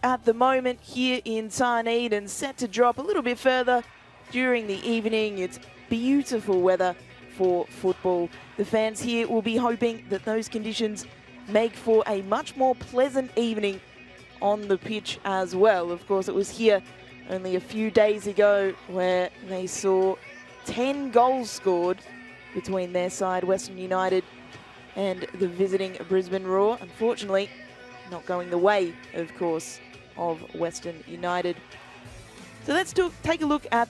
at the moment here in Tarneit and set to drop a little bit further during the evening. It's beautiful weather for football. The fans here will be hoping that those conditions make for a much more pleasant evening on the pitch as well. Of course, it was here only a few days ago where they saw 10 goals scored between their side, Western United, and the visiting Brisbane Roar. Unfortunately, not going the way, of course, of Western United. So let's take a look at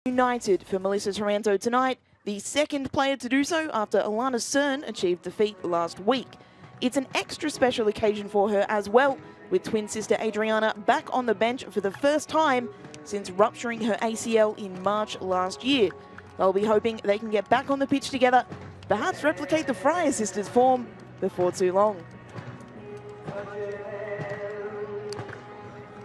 United for Melissa Taranto tonight, the second player to do so after Alana Cern achieved the feat last week. It's an extra special occasion for her as well, with twin sister Adriana back on the bench for the first time since rupturing her ACL in March last year. They'll be hoping they can get back on the pitch together, perhaps replicate the Fryer sisters' form before too long.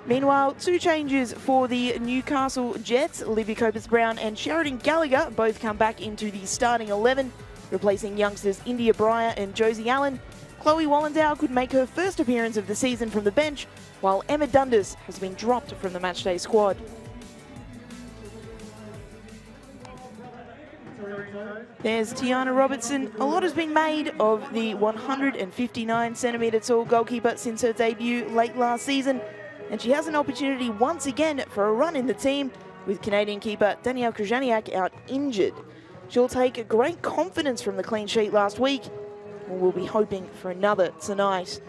Meanwhile, two changes for the Newcastle Jets. Olivia Copus-Brown and Sheridan Gallagher both come back into the starting 11, replacing youngsters India Breyer and Josie Allen. Chloe Wallendow could make her first appearance of the season from the bench, while Emma Dundas has been dropped from the matchday squad. There's Tiana Robertson. A lot has been made of the 159-centimetre tall goalkeeper since her debut late last season, and she has an opportunity once again for a run in the team with Canadian keeper Danielle Krajaniak out injured. She'll take great confidence from the clean sheet last week, and we'll be hoping for another tonight.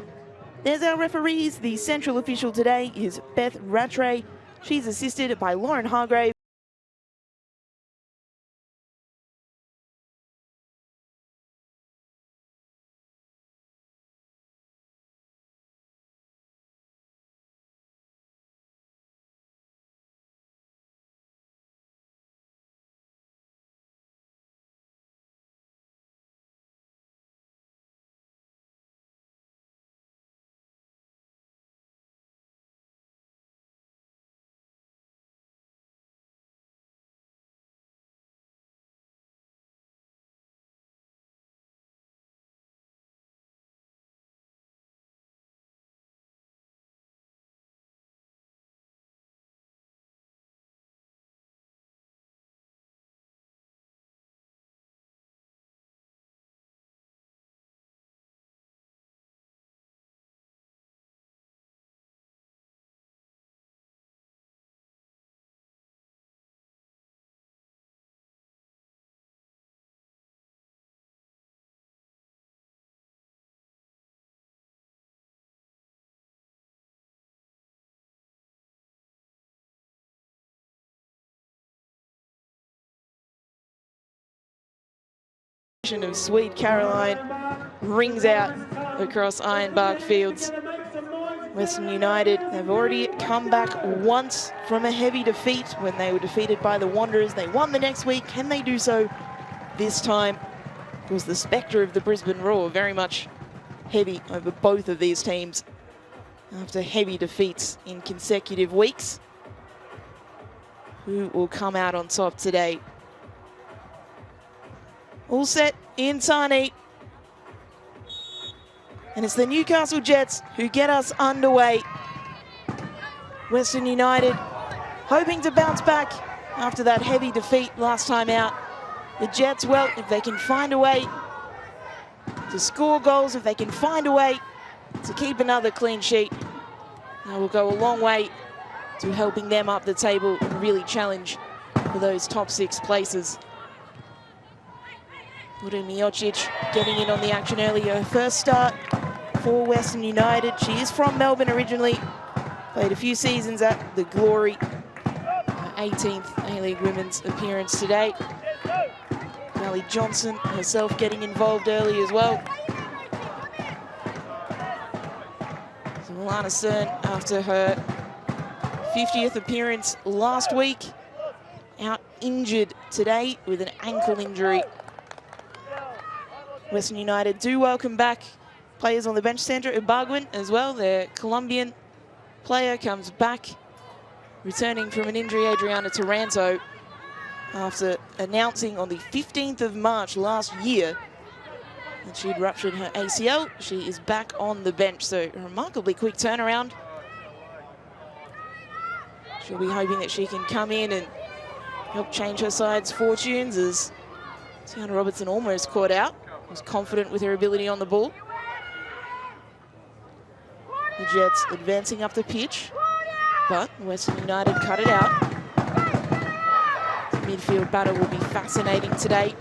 There's our referees. The central official today is Beth Rattray. She's assisted by Lauren Hargrave. Of Sweet Caroline rings out across Ironbark Fields. Western United, they've already come back once from a heavy defeat when they were defeated by the Wanderers. They won the next week. Can they do so this time? Because the spectre of the Brisbane Roar very much heavy over both of these teams after heavy defeats in consecutive weeks. Who will come out on top today? All set in Tarneit. And it's the Newcastle Jets who get us underway. Western United hoping to bounce back after that heavy defeat last time out. The Jets, well, if they can find a way to score goals, if they can find a way to keep another clean sheet, that will go a long way to helping them up the table and really challenge for those top 6 places. Urin Miocic getting in on the action earlier. Her first start for Western United. She is from Melbourne originally. Played a few seasons at the Glory. Her 18th A-League Women's appearance today. Melly Johnson herself getting involved early as well. So Alana Cern, after her 50th appearance last week, out injured today with an ankle injury. Western United do welcome back players on the bench. Sandra Ibargüen as well, their Colombian player, comes back, returning from an injury. Adriana Taranto, after announcing on the 15th of March last year that she'd ruptured her ACL, she is back on the bench. So a remarkably quick turnaround. She'll be hoping that she can come in and help change her side's fortunes, as Tiana Robertson almost caught out. Was confident with her ability on the ball. The Jets advancing up the pitch, but Western United cut it out. The midfield battle will be fascinating today.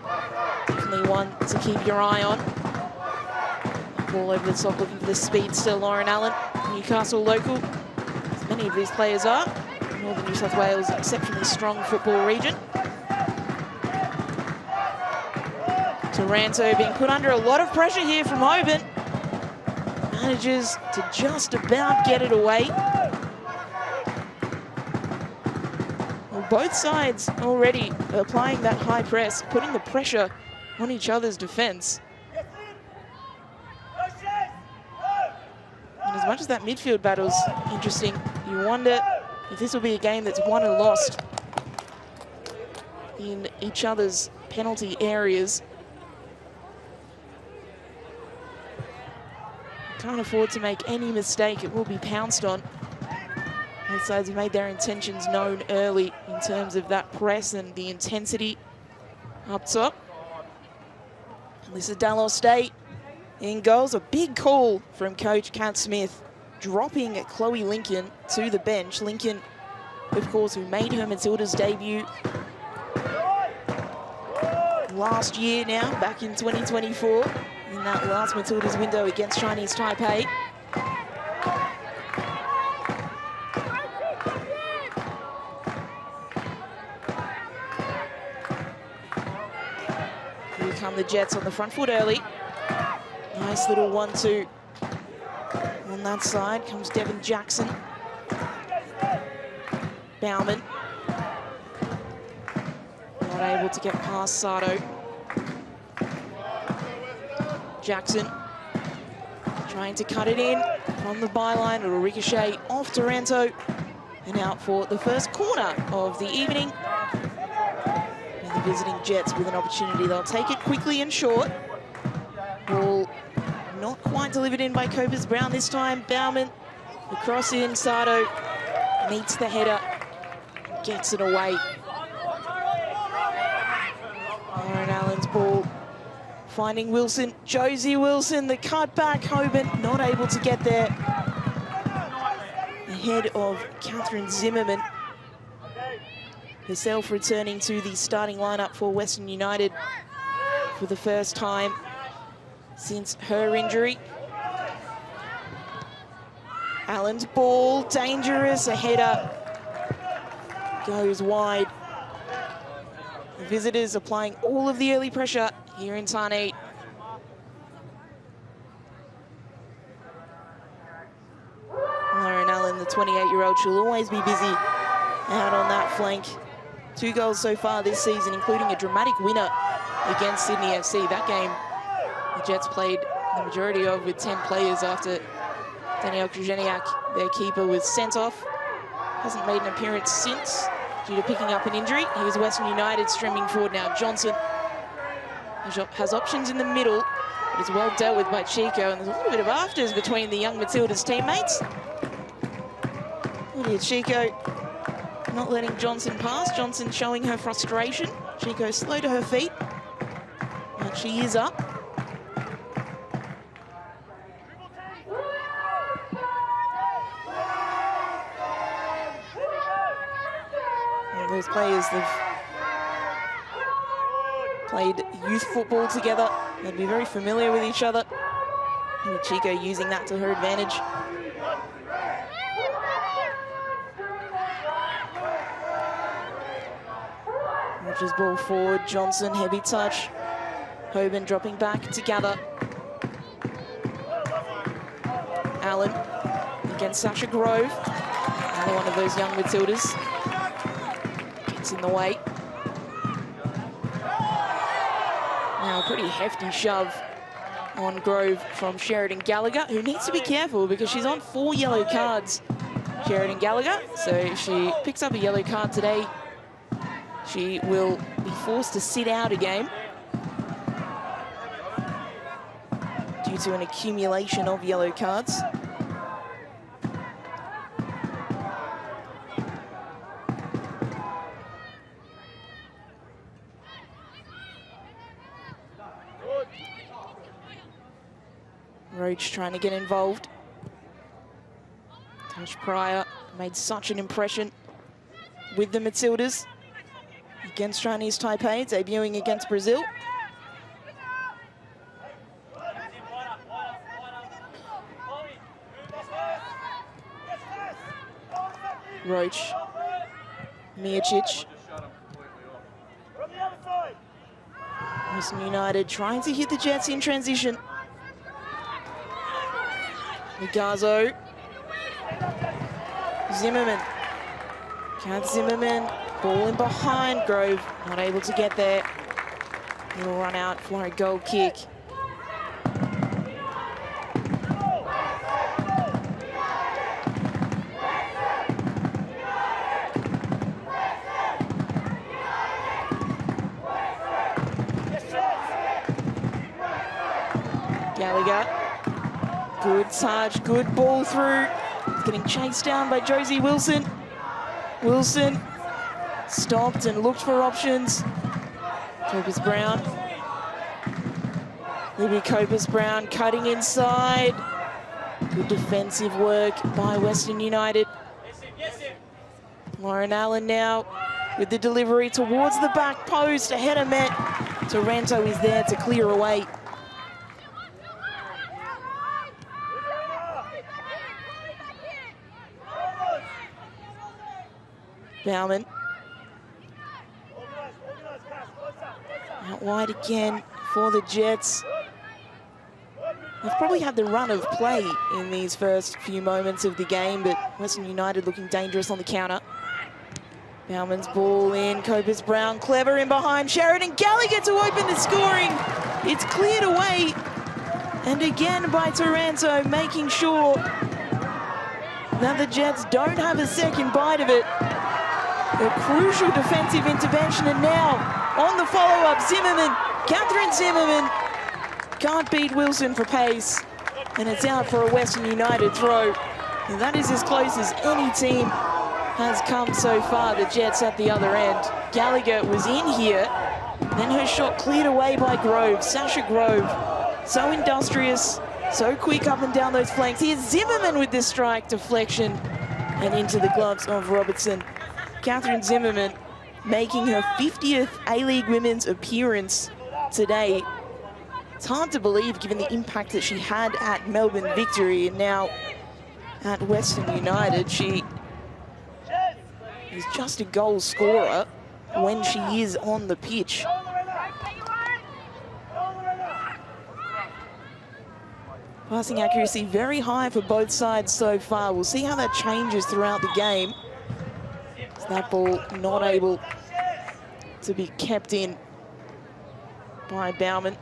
Definitely one to keep your eye on. Ball over the top, looking for the speedster Lauren Allen, Newcastle local, as many of these players are. Northern New South Wales, exceptionally strong football region. Taranto being put under a lot of pressure here from Hoban. Manages to just about get it away. Well, both sides already applying that high press, putting the pressure on each other's defence. And as much as that midfield battle's interesting, you wonder if this will be a game that's won and lost in each other's penalty areas. Can't afford to make any mistake. It will be pounced on. Both sides have made their intentions known early in terms of that press and the intensity up top. Alyssa Dallas State in goals. A big call from coach Kat Smith, dropping Chloe Lincoln to the bench. Lincoln, of course, who made her Matilda's debut last year now, back in 2024. In that last Matilda's window against Chinese Taipei. Here come the Jets on the front foot early. Nice little 1-2 on that side. Comes Devon Jackson. Bauman. Not able to get past Sato. Jackson trying to cut it in from the byline. It'll ricochet off Taranto and out for the first corner of the evening. And the visiting Jets with an opportunity. They'll take it quickly and short. Ball not quite delivered in by Copers Brown this time. Bauman, the cross in. Sato meets the header, gets it away. Lauren Allen's ball. Finding Wilson, Josie Wilson, the cut back. Hoban not able to get there. Ahead of Catherine Zimmerman. Herself returning to the starting lineup for Western United for the first time since her injury. Allen's ball, dangerous, a header goes wide. The visitors applying all of the early pressure here in Tarneit. Lauren Allen, the 28-year-old, she'll always be busy out on that flank. 2 goals so far this season, including a dramatic winner against Sydney FC. That game, the Jets played the majority of with 10 players after Danielle Krzyzeniak, their keeper, was sent off. Hasn't made an appearance since due to picking up an injury. Here's Western United streaming forward now. Johnson has options in the middle, but is well dealt with by Chico, and there's a little bit of afters between the young Matilda's teammates. Lydia Chico not letting Johnson pass. Johnson showing her frustration. Chico slow to her feet, but she is up. And those players have played youth football together. They'd be very familiar with each other. And Chico using that to her advantage. Rogers ball forward, Johnson, heavy touch. Hoban dropping back to gather. Allen against Sasha Grove. Another one of those young Matildas. It's in the way. Now a pretty hefty shove on Grove from Sheridan Gallagher, who needs to be careful because she's on 4 yellow cards, Sheridan Gallagher. So if she picks up a yellow card today, she will be forced to sit out a game due to an accumulation of yellow cards. Roach trying to get involved. Tash Pryor made such an impression with the Matildas against Chinese Taipei, debuting against Brazil. Roach, Miocic. Western United trying to hit the Jets in transition. Migazo. Zimmerman. Count Zimmerman. Ball in behind. Grove not able to get there. He'll run out for a goal kick. Gallagher. Good touch, good ball through. He's getting chased down by Josie Wilson. Wilson stopped and looked for options. Copus Brown. Libby Copus Brown cutting inside. Good defensive work by Western United. Lauren Allen now with the delivery towards the back post. A header met. Taranto is there to clear away. Bauman. Out wide again for the Jets. They've probably had the run of play in these first few moments of the game, but Western United looking dangerous on the counter. Bauman's ball in, Copus Brown clever in behind, Sheridan Gallagher to open the scoring. It's cleared away, and again by Taranto, making sure that the Jets don't have a second bite of it. A crucial defensive intervention, and now on the follow-up, Zimmerman, Catherine Zimmerman, can't beat Wilson for pace, and it's out for a Western United throw. And that is as close as any team has come so far, the Jets at the other end. Gallagher was in here, then her shot cleared away by Grove. Sasha Grove, so industrious, so quick up and down those flanks. Here's Zimmerman with this strike deflection and into the gloves of Robertson. Catherine Zimmerman making her 50th A-League Women's appearance today. It's hard to believe given the impact that she had at Melbourne Victory and now at Western United. She is just a goal scorer when she is on the pitch. Passing accuracy very high for both sides so far. We'll see how that changes throughout the game. That ball not able to be kept in by Bauman.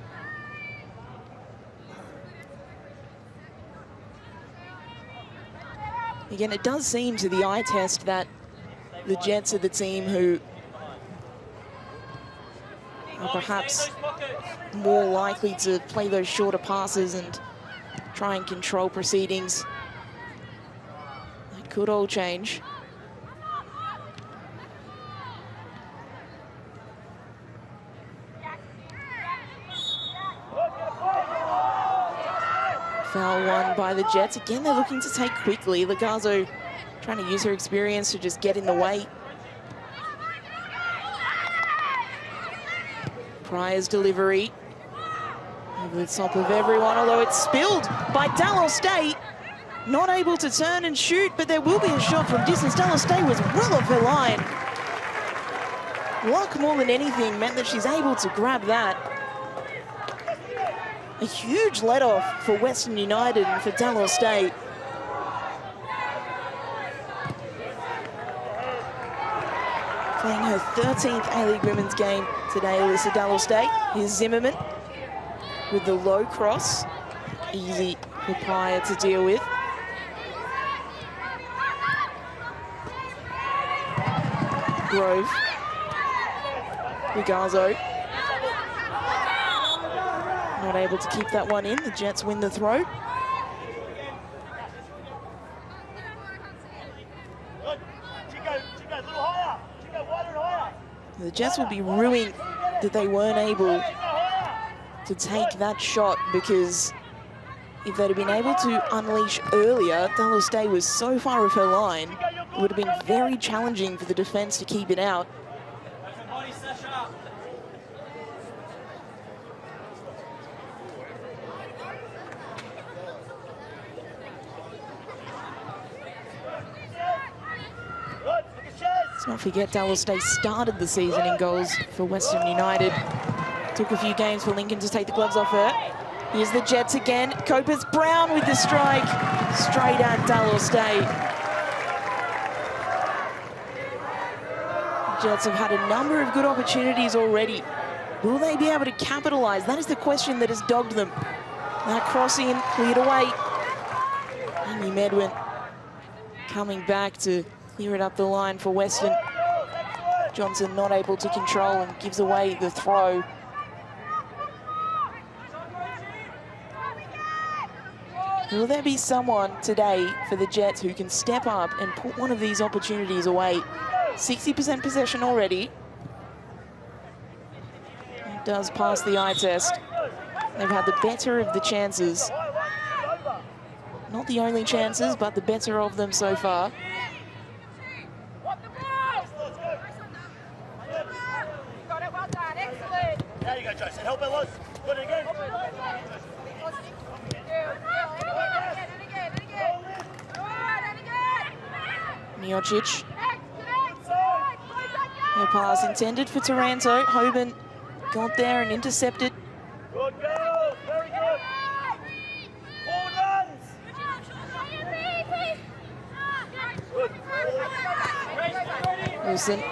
Again, it does seem to the eye test that the Jets are the team who are perhaps more likely to play those shorter passes and try and control proceedings. That could all change. Foul won by the Jets. Again, they're looking to take quickly. Lagazo trying to use her experience to just get in the way. Pryor's delivery. Over the top of everyone, although it's spilled by Dallas State. Not able to turn and shoot, but there will be a shot from distance. Dallas State was well off her line. Luck more than anything meant that she's able to grab that. A huge let-off for Western United and for Dallas State. Playing her 13th A-League Women's game today, Alyssa Dallowstay. Here's Zimmerman with the low cross. Easy for Pryor to deal with. Grove. Rigazo. Not able to keep that one in. The Jets win the throw. The Jets will be ruining that they weren't able to take that shot, because if they'd have been able to unleash earlier, Dallowstay was so far off her line, it would have been very challenging for the defense to keep it out. Let's not forget Dallowstay started the season in goals for Western United. Took a few games for Lincoln to take the gloves off her. Here's the Jets again. Copus-Brown with the strike. Straight at Dallowstay. Jets have had a number of good opportunities already. Will they be able to capitalise? That is the question that has dogged them. That cross in, cleared away. Amy Medwin coming back to clear it up the line for Western. Johnson not able to control and gives away the throw. Will there be someone today for the Jets who can step up and put one of these opportunities away? 60% possession already. It does pass the eye test. They've had the better of the chances. Not the only chances, but the better of them so far. There you go, Jason. Help it, Loz. Put it again. Miocic. No pass intended for Taranto. Hoban got there and intercepted. Good girl. Very good. Forward runs. Good. Wilson.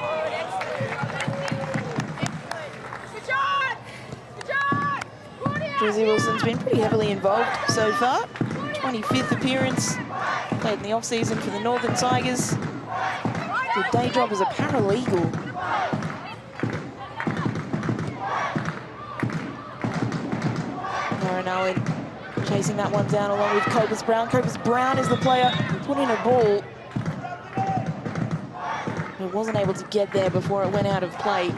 Drizzy Wilson's been pretty heavily involved so far. 25th appearance. Played in the off-season for the Northern Tigers. The day job as a paralegal. Lauren Allen chasing that one down along with Copus-Brown. Copus-Brown is the player who put in a ball, but wasn't able to get there before it went out of play.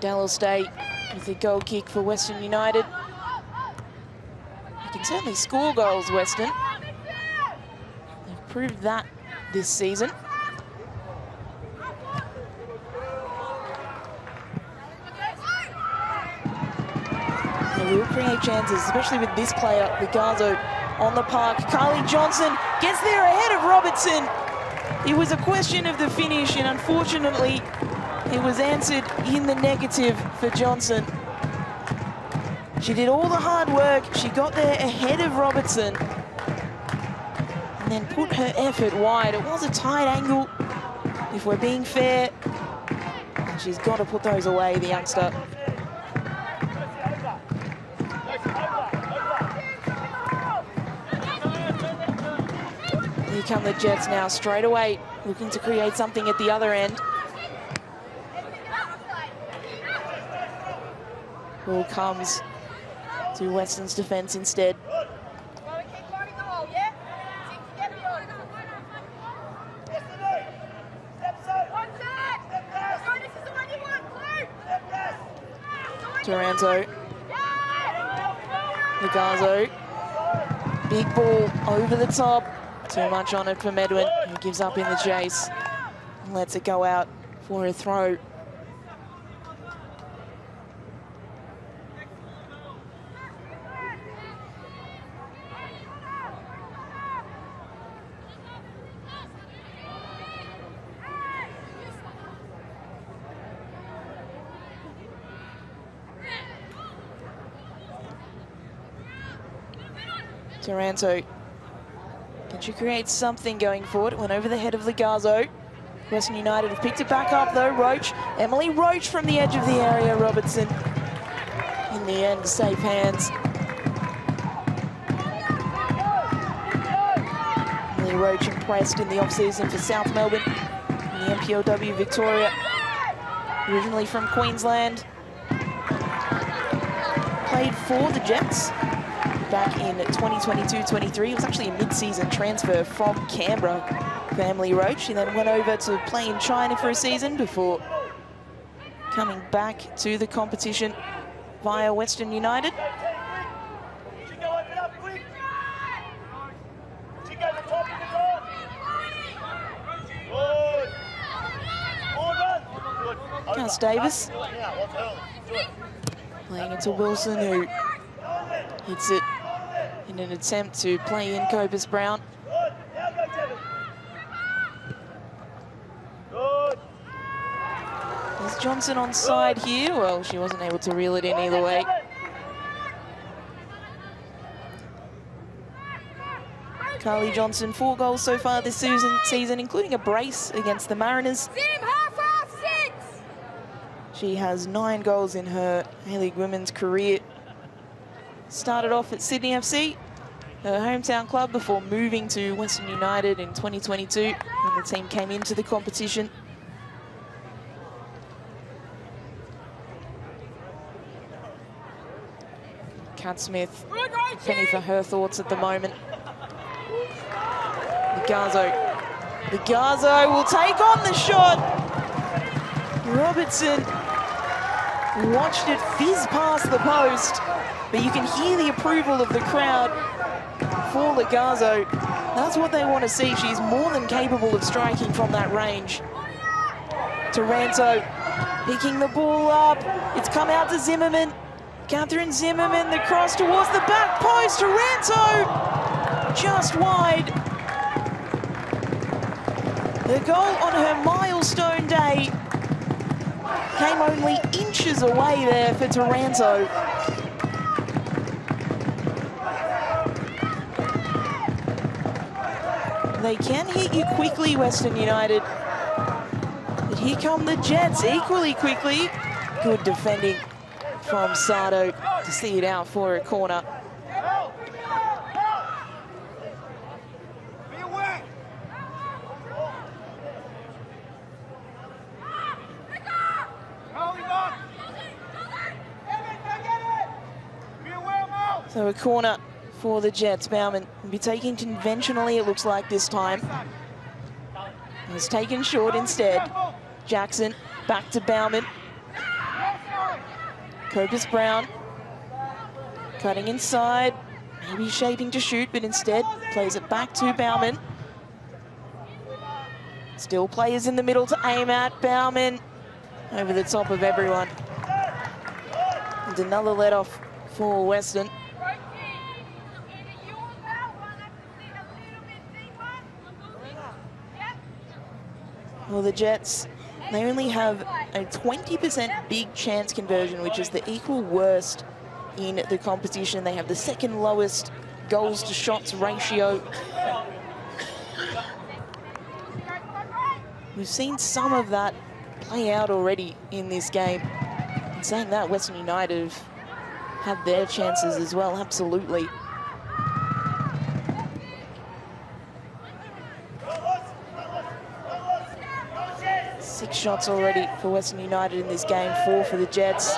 Dallowstay with a goal kick for Western United. You can certainly score goals, Western. They've proved that this season. They will create chances, especially with this player, Rigazo, on the park. Carly Johnson gets there ahead of Robertson. It was a question of the finish, and unfortunately, it was answered in the negative for Johnson. She did all the hard work. She got there ahead of Robertson and then put her effort wide. It was a tight angle, if we're being fair. And she's got to put those away, the youngster. Here come the Jets now, straight away, looking to create something at the other end. Ball comes to Western's defence instead. Taranto. Rigazo. Big ball over the top. Too much on it for Medwin, who gives up in the chase and lets it go out for a throw. Taranto. Can she create something going forward? It went over the head of Legazo. Western United have picked it back up though. Roach, Emily Roach from the edge of the area. Robertson, in the end, safe hands. Emily Roach impressed in the off-season for South Melbourne in the MPLW Victoria. Originally from Queensland. Played for the Jets back in 2022-23. It was actually a mid-season transfer from Canberra for Emily Roach. She then went over to play in China for a season before coming back to the competition via Western United. Cass Davis playing into Wilson, who hits it in an attempt to play in Copus Brown. Is Johnson on side here? Well, she wasn't able to reel it in either way. Carly Johnson, 4 goals so far this season, including a brace against the Mariners. She has 9 goals in her A-League Women's career. Started off at Sydney FC, her hometown club, before moving to Western United in 2022 when the team came into the competition. Kat Smith, penny for her thoughts at the moment. Legazo will take on the shot. Robertson watched it fizz past the post, but you can hear the approval of the crowd for Legazo. That's what they want to see. She's more than capable of striking from that range. Taranto picking the ball up. It's come out to Zimmerman. Catherine Zimmerman, the cross towards the back post. Taranto just wide. The goal on her milestone day came only inches away there for Taranto. They can hit you quickly, Western United. But here come the Jets equally quickly. Good defending from Sato to see it out for a corner. So a corner for the Jets. Bauman will be taken conventionally, it looks like this time. It was taken short instead. Jackson back to Bauman. Copus Brown cutting inside, maybe shaping to shoot, but instead plays it back to Bauman. Still players in the middle to aim at. Bauman over the top of everyone. And another let off for Western. Well, the Jets, they only have a 20% big chance conversion, which is the equal worst in the competition. They have the second lowest goals to shots ratio. We've seen some of that play out already in this game. And saying that, Western United have had their chances as well, absolutely. Six shots already for Western United in this game, 4 for the Jets.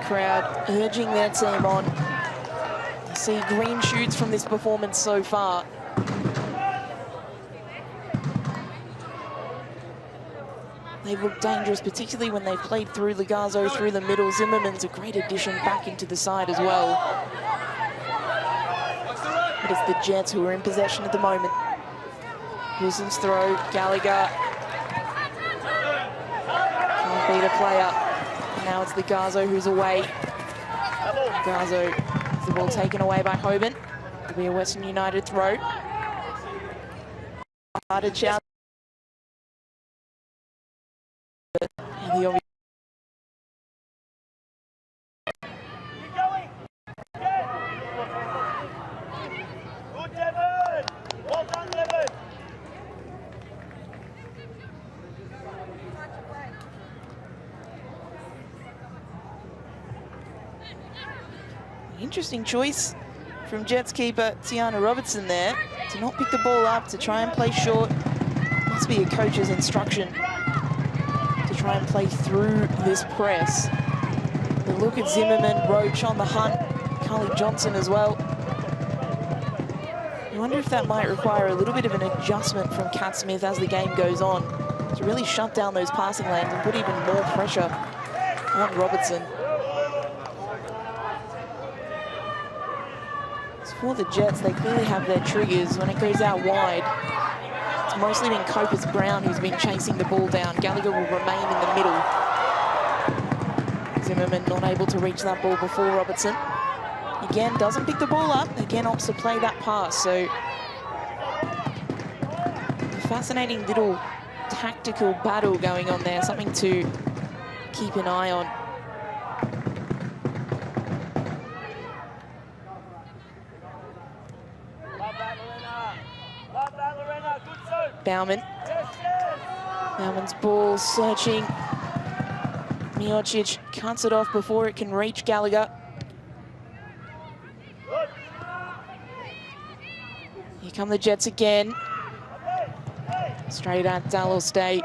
Crowd urging their team on. I see green shoots from this performance so far. They've looked dangerous, particularly when they've played through Legazo, through the middle. Zimmerman's a great addition back into the side as well. But it's the Jets who are in possession at the moment. Wilson's throw, Gallagher. Can't beat a player. And now it's Legazo who's away. Legazo, the ball taken away by Hoban. It'll be a Western United throw. Started shout. And the Good, Devon! Well done, Devon! Interesting choice from Jets keeper Tiana Robertson there to not pick the ball up, to try and play short. Must be a coach's instruction to try and play through this press. The look at Zimmerman, Roach on the hunt, Carly Johnson as well. I wonder if that might require a little bit of an adjustment from Kat Smith as the game goes on to really shut down those passing lanes and put even more pressure on Robertson. For the Jets, they clearly have their triggers. When it goes out wide, it's mostly been Copus Brown who's been chasing the ball down. Gallagher will remain in the middle. Zimmerman not able to reach that ball before Robertson. Again, doesn't pick the ball up. Again, opts to play that pass. So, a fascinating little tactical battle going on there. Something to keep an eye on. Bauman. Bauman's ball searching. Miocic cuts it off before it can reach Gallagher. Here come the Jets again. Straight at Dallas State,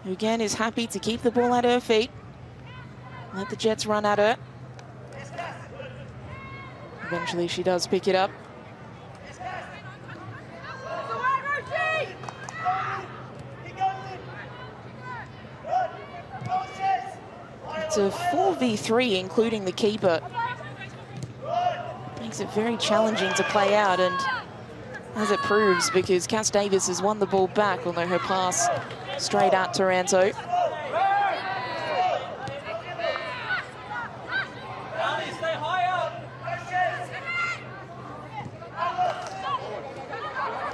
who again is happy to keep the ball at her feet. Let the Jets run at her. Eventually she does pick it up. It's a 4v3, including the keeper. Makes it very challenging to play out, and as it proves, because Cass Davis has won the ball back, although her pass straight at Taranto.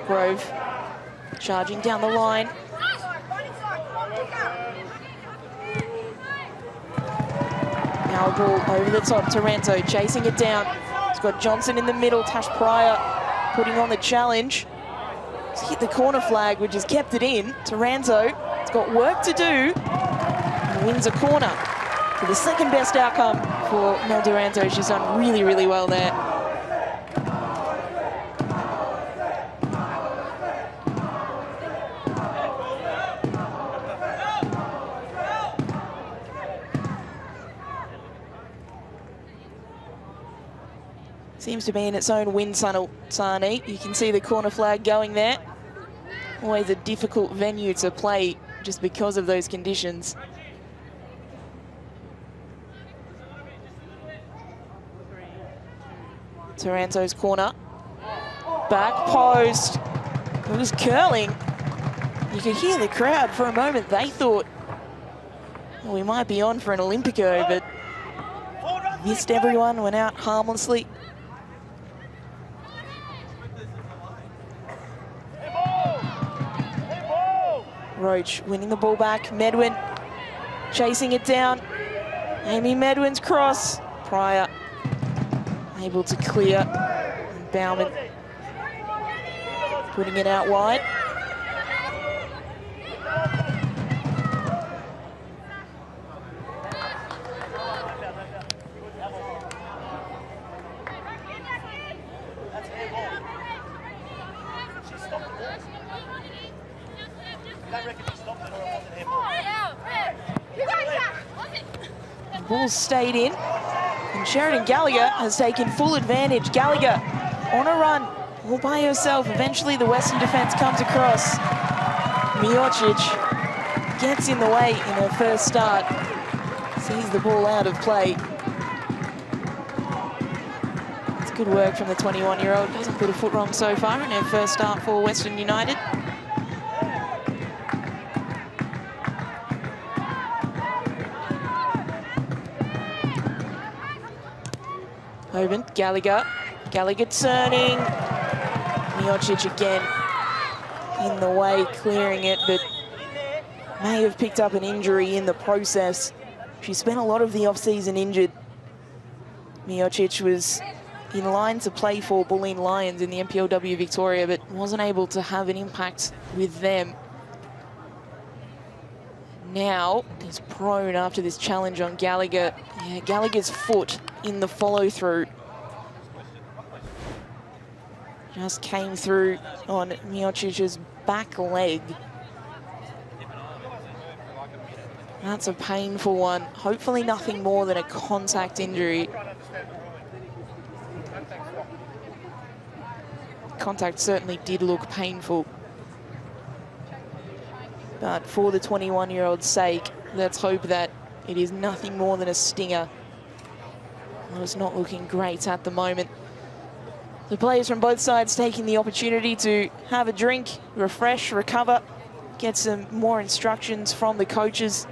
Grove charging down the line. Now a ball over the top, Taranto chasing it down. He's got Johnson in the middle, Tash Pryor putting on the challenge. He's hit the corner flag, which has kept it in. Taranto has got work to do and wins a corner. So the second best outcome for Mel Taranto. She's done really, really well there. Seems to be in its own wind tunnel, Sarnie. You can see the corner flag going there. Always a difficult venue to play just because of those conditions. Taranto's corner. Back post. It was curling. You could hear the crowd for a moment. They thought, well, we might be on for an Olympico, but missed everyone, went out harmlessly. Roach winning the ball back. Medwin chasing it down. Amy Medwin's cross. Pryor able to clear. And Bauman putting it out wide. The ball's stayed in, and Sheridan Gallagher has taken full advantage. Gallagher on a run, all by herself. Eventually the Western defence comes across. Miocic gets in the way in her first start, sees the ball out of play. It's good work from the 21-year-old. Hasn't put a foot wrong so far in her first start for Western United. Hoban, Gallagher turning. Miocic again in the way, clearing it, but may have picked up an injury in the process. She spent a lot of the off-season injured. Miocic was in line to play for Bulleen Lions in the NPLW Victoria, but wasn't able to have an impact with them. Now he's prone after this challenge on Gallagher. Yeah, Gallagher's foot in the follow-through just came through on Miocic's back leg. That's a painful one. Hopefully nothing more than a contact injury. Contact certainly did look painful. But for the 21-year-old's sake, let's hope that it is nothing more than a stinger. Well, it's not looking great at the moment. The players from both sides taking the opportunity to have a drink, refresh, recover, get some more instructions from the coaches.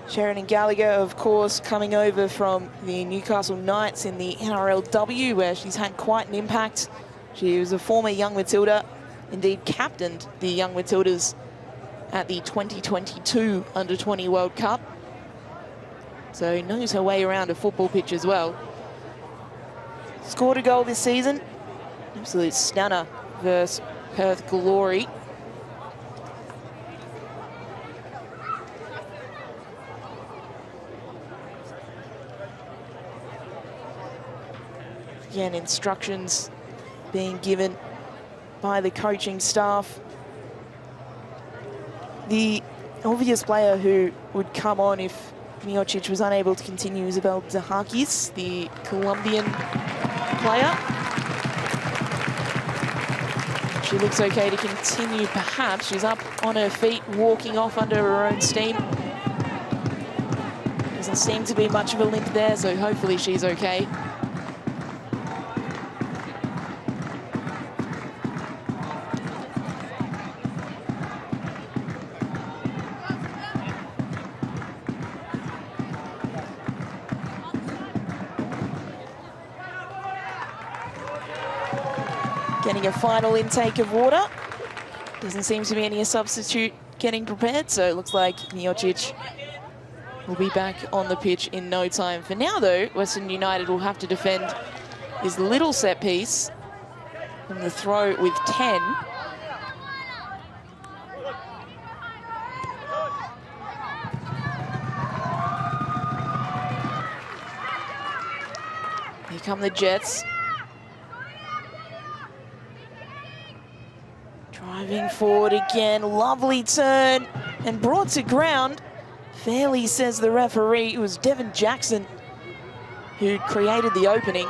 Sheridan Gallagher, of course, coming over from the Newcastle Knights in the NRLW, where she's had quite an impact. She was a former Young Matilda, indeed captained the Young Matildas at the 2022 Under-20 World Cup. So knows her way around a football pitch as well. Scored a goal this season. Absolute stunner versus Perth Glory. Again, instructions being given by the coaching staff. The obvious player who would come on if Miocic was unable to continue Isabel Zahakis, the Colombian player. She looks okay to continue, perhaps. She's up on her feet, walking off under her own steam. Doesn't seem to be much of a limp there, so hopefully she's okay. Getting a final intake of water. Doesn't seem to be any substitute getting prepared, so it looks like Miocic will be back on the pitch in no time. For now, though, Western United will have to defend this little set piece from the throw with 10. Here come the Jets. Driving forward again, lovely turn and brought to ground. Fairly, says the referee. It was Devon Jackson who created the opening.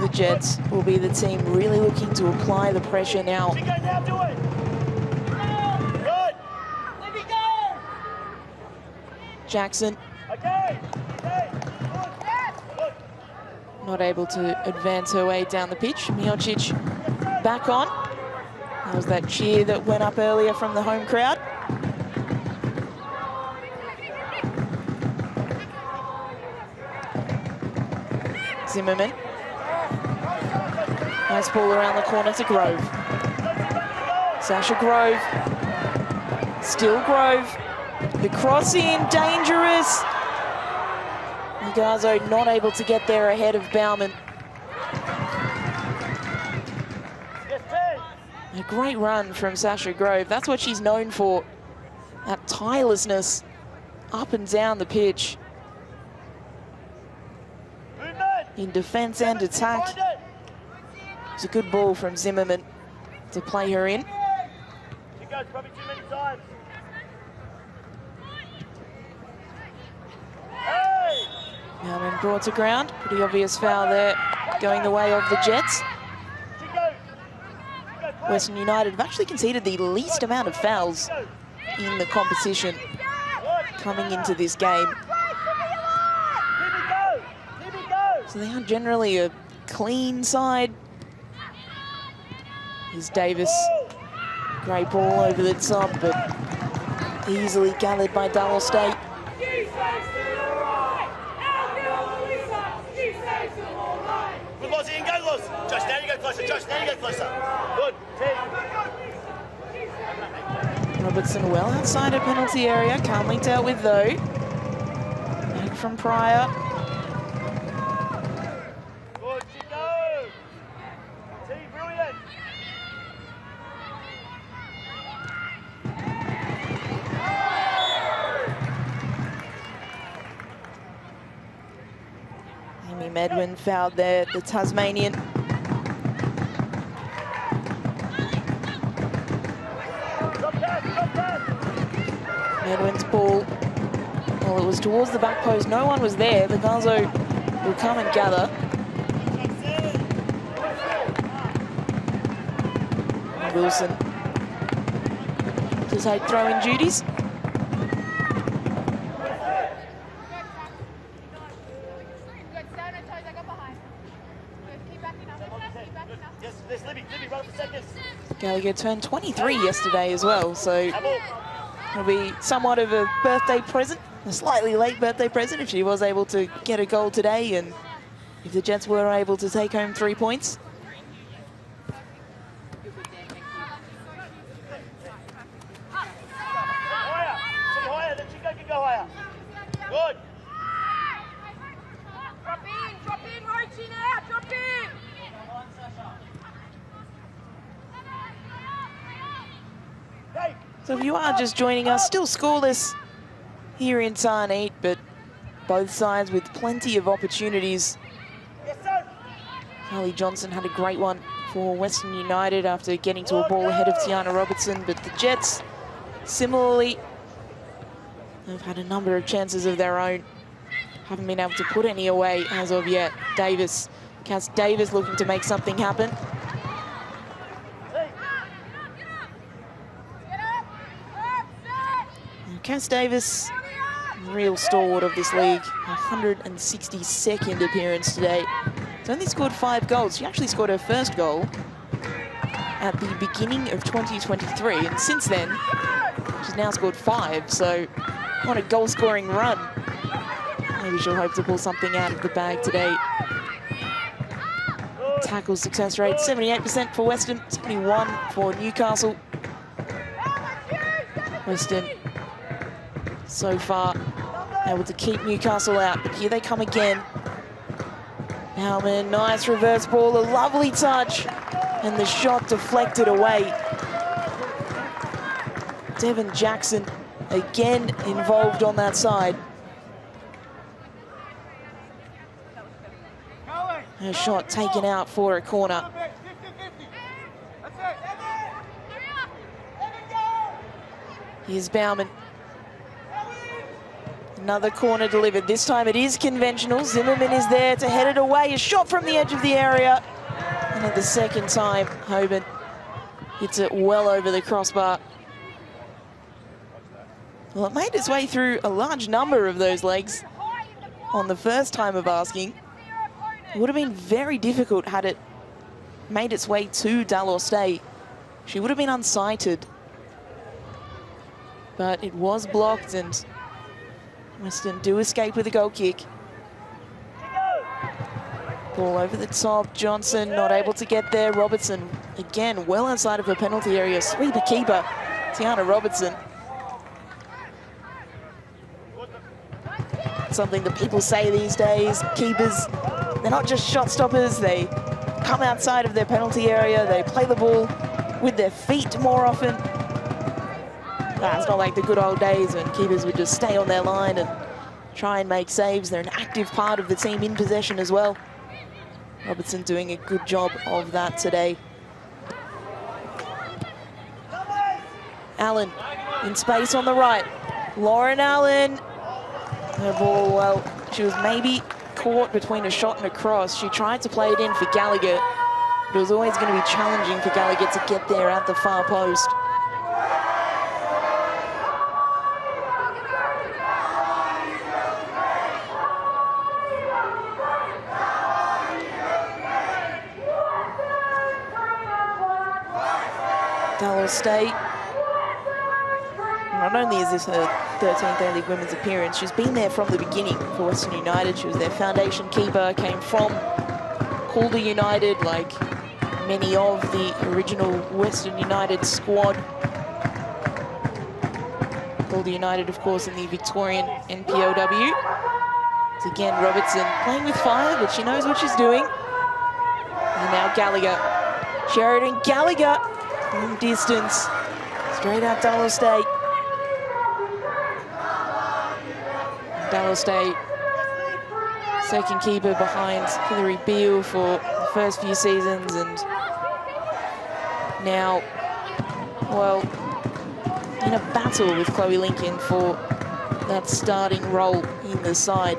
The Jets will be the team really looking to apply the pressure now. Jackson not able to advance her way down the pitch. Miocic back on. That was that cheer that went up earlier from the home crowd. Zimmerman. Nice ball around the corner to Grove. Sasha Grove. Still Grove. The cross in, dangerous. Newcastle not able to get there ahead of Bauman. A great run from Sasha Grove. That's what she's known for. That tirelessness up and down the pitch. In defense and attack. It's a good ball from Zimmerman to play her in. She goes probably too many times. Bauman brought to ground. Pretty obvious foul there, going the way of the Jets. Western United have actually conceded the least amount of fouls in the competition coming into this game. So they are generally a clean side. Here's Davis. Great ball over the top, but easily gathered by Dallas State. Good, Lozzie, and go, Loz. Josh, now you go closer. Josh, now you go closer. Good. Robertson well outside of penalty area. Calmly dealt with though. Back from Pryor. Good, Chico. T, brilliant. Amy Medwin fouled there, the Tasmanian. Medwin's ball, well, it was towards the back post. No one was there. The Garzo will come and gather. Wilson to take throw-in duties. Gallagher turned 23 yesterday as well, so it'll be somewhat of a birthday present, a slightly late birthday present if she was able to get a goal today and if the Jets were able to take home 3 points. Good. Drop in, Roachy now, drop in. So if you are just joining us, still scoreless here in Tarn 8, but both sides with plenty of opportunities. Carly Johnson had a great one for Western United after getting to a ball ahead of Tiana Robertson, but the Jets, similarly, have had a number of chances of their own. Haven't been able to put any away as of yet. Davis, Cass Davis looking to make something happen. Cass Davis, real stalwart of this league, 162nd appearance today. She's only scored 5 goals. She actually scored her first goal at the beginning of 2023, and since then, she's now scored 5, so on a goal-scoring run. Maybe she'll hope to pull something out of the bag today. Tackle success rate, 78% for Western, 71 for Newcastle. Western so far able to keep Newcastle out, but here they come again. Bauman, nice reverse ball, a lovely touch, and the shot deflected away. Devon Jackson again involved on that side. Her shot taken out for a corner. Here's Bauman. Another corner delivered. This time it is conventional. Zimmerman is there to head it away. A shot from the edge of the area. And at the second time, Hoban hits it well over the crossbar. Well, it made its way through a large number of those legs on the first time of asking. It would have been very difficult had it made its way to Dallas State. She would have been unsighted. But it was blocked, and Western do escape with a goal kick. Ball over the top. Johnson not able to get there. Robertson, again, well outside of her penalty area. Sweeper keeper, Tiana Robertson. Something that people say these days, keepers, they're not just shot stoppers. They come outside of their penalty area. They play the ball with their feet more often. It's not like the good old days when keepers would just stay on their line and try and make saves. They're an active part of the team in possession as well. Robertson doing a good job of that today. Allen in space on the right. Lauren Allen. Her ball, well, she was maybe caught between a shot and a cross. She tried to play it in for Gallagher, but it was always going to be challenging for Gallagher to get there at the far post. Dallas State. Not only is this her 13th A-League Women's appearance, she's been there from the beginning for Western United. She was their foundation keeper, came from Calder United, like many of the original Western United squad. Calder United, of course, in the Victorian NPOW. It's again Robertson playing with fire, but she knows what she's doing. And now Gallagher. Sheridan Gallagher from distance. Straight out Dallas State. Dallas State, second keeper behind Hilary Beale for the first few seasons, and now, well, in a battle with Chloe Lincoln for that starting role in the side.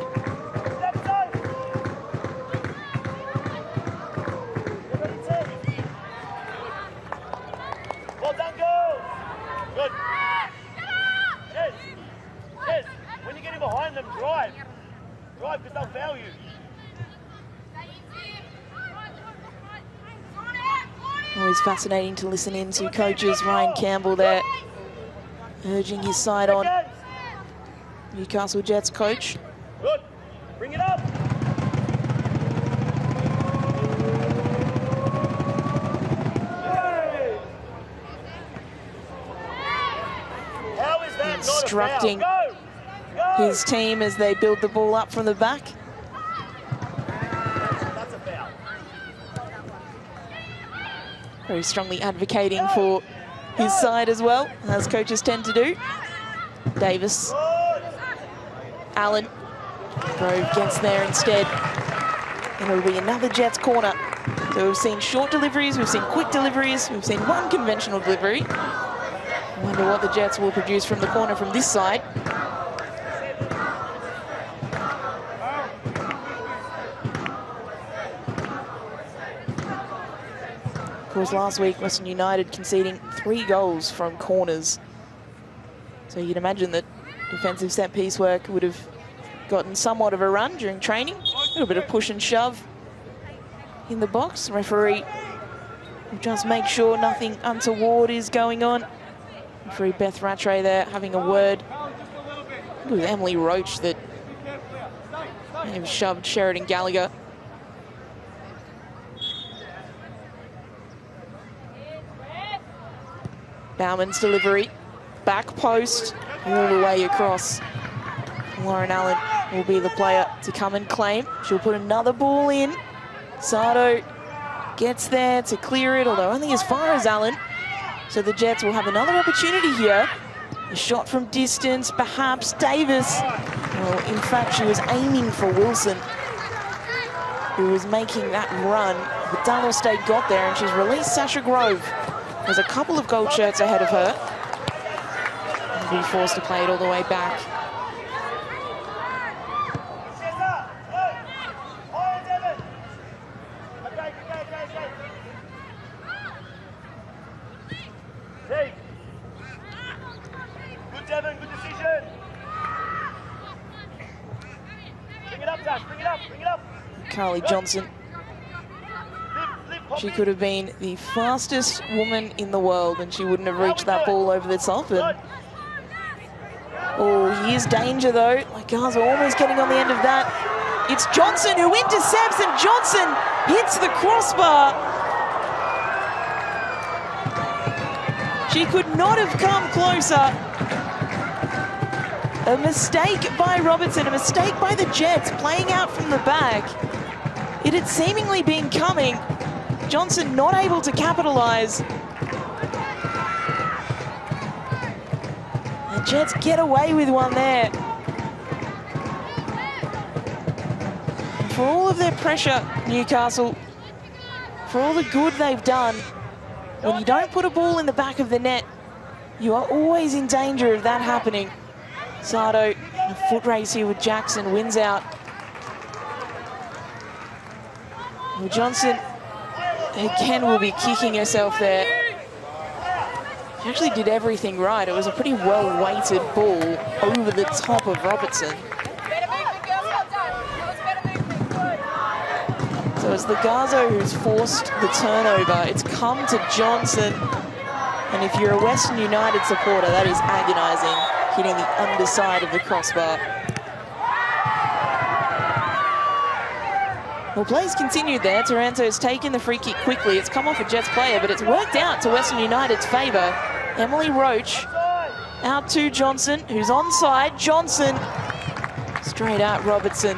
Well done, girls. Good. Yes. Yes. When you're getting behind them, drive. Drive, because they'll foul you. Always fascinating to listen in to coaches. Ryan Campbell there, urging his side on. Newcastle Jets coach. Good. Bring it up. How is that Instructing not a foul? Go. his team as they build the ball up from the back. That's a foul. Very strongly advocating for his side as well, as coaches tend to do. Davis. Allen. Grove gets there instead. And it'll be another Jets corner. So we've seen short deliveries, we've seen quick deliveries, we've seen one conventional delivery. I wonder what the Jets will produce from the corner from this side. Of course, last week, Western United conceding 3 goals from corners. So you'd imagine that defensive set-piece work would have gotten somewhat of a run during training. A little bit of push and shove in the box. Referee will just make sure nothing untoward is going on. Referee Beth Rattray there having a word. I think it was Emily Roach that may have shoved Sheridan Gallagher. Bauman's delivery, back post, all the way across. Lauren Allen will be the player to come and claim. She'll put another ball in. Sardo gets there to clear it, although only as far as Allen. So the Jets will have another opportunity here. A shot from distance, perhaps Davis. Well, in fact, she was aiming for Wilson, who was making that run. But Dallas State got there, and she's released Sasha Grove. There's a couple of gold shirts ahead of her. And be forced to play it all the way back. Good, Devon, good decision. Bring it up, Tash, bring it up, bring it up. Carly Johnson. She could have been the fastest woman in the world and she wouldn't have reached that ball over the top. And oh, here's danger though. Like Garza almost getting on the end of that. It's Johnson who intercepts, and Johnson hits the crossbar. She could not have come closer. A mistake by Robertson, a mistake by the Jets playing out from the back. It had seemingly been coming. Johnson not able to capitalize. The Jets get away with one there. And for all of their pressure, Newcastle, for all the good they've done, when you don't put a ball in the back of the net, you are always in danger of that happening. Sardo, in a foot race here with Jackson, wins out. Well, Johnson again will be kicking herself there. She actually did everything right. It was a pretty well-weighted ball over the top of Robertson. So it's the Garzo who's forced the turnover. It's come to Johnson. And if you're a Western United supporter, that is agonising, hitting the underside of the crossbar. Well, plays continued there. Taranto's taken the free kick quickly. It's come off a Jets player, but it's worked out to Western United's favour. Emily Roach out to Johnson, who's onside. Johnson straight at Robertson.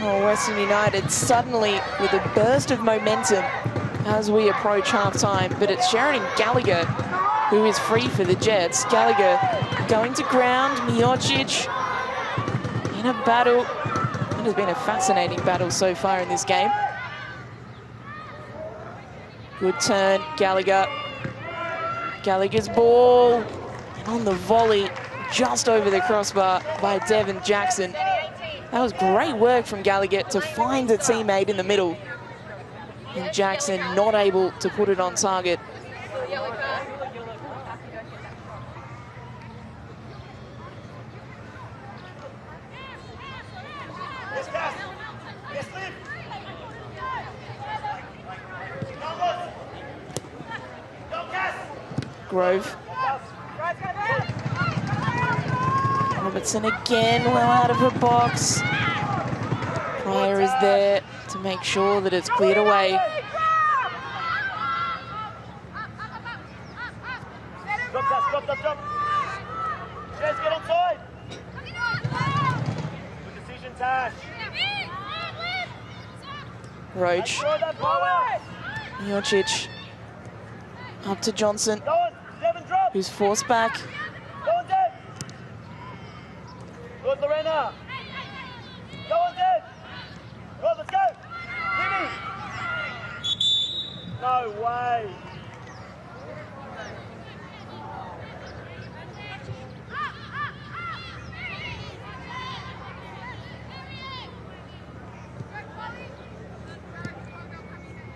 Oh, Western United suddenly with a burst of momentum as we approach half-time, but it's Sheridan Gallagher who is free for the Jets. Gallagher going to ground, Miocic in a battle. It has been a fascinating battle so far in this game. Good turn, Gallagher. Gallagher's ball, and on the volley, just over the crossbar by Devon Jackson. That was great work from Gallagher to find a teammate in the middle. And Jackson not able to put it on target. Grove. Robertson again, well out of her box. Pryor is there to make sure that it's cleared away. Drop. Jess, get onside. Good decision, Tash. Roach. Miocic. Up to Johnson, who's forced back. Go on, Deb. Good, Lorena. Go on, Deb. Good, let's go. Jimmy. No way.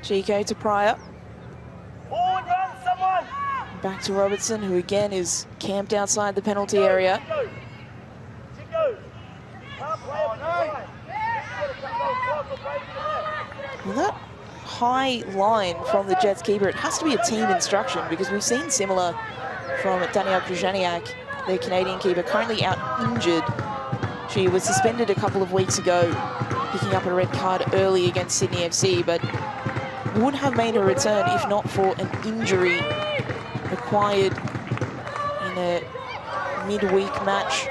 Chico to Pryor. Forward run, someone. Back to Robertson, who again is camped outside the penalty area. Chico. Well, that high line from the Jets keeper, it has to be a team instruction, because we've seen similar from Danielle Krzyzaniak, their Canadian keeper, currently out injured. She was suspended a couple of weeks ago, picking up a red card early against Sydney FC, but would have made her return if not for an injury acquired in a midweek match.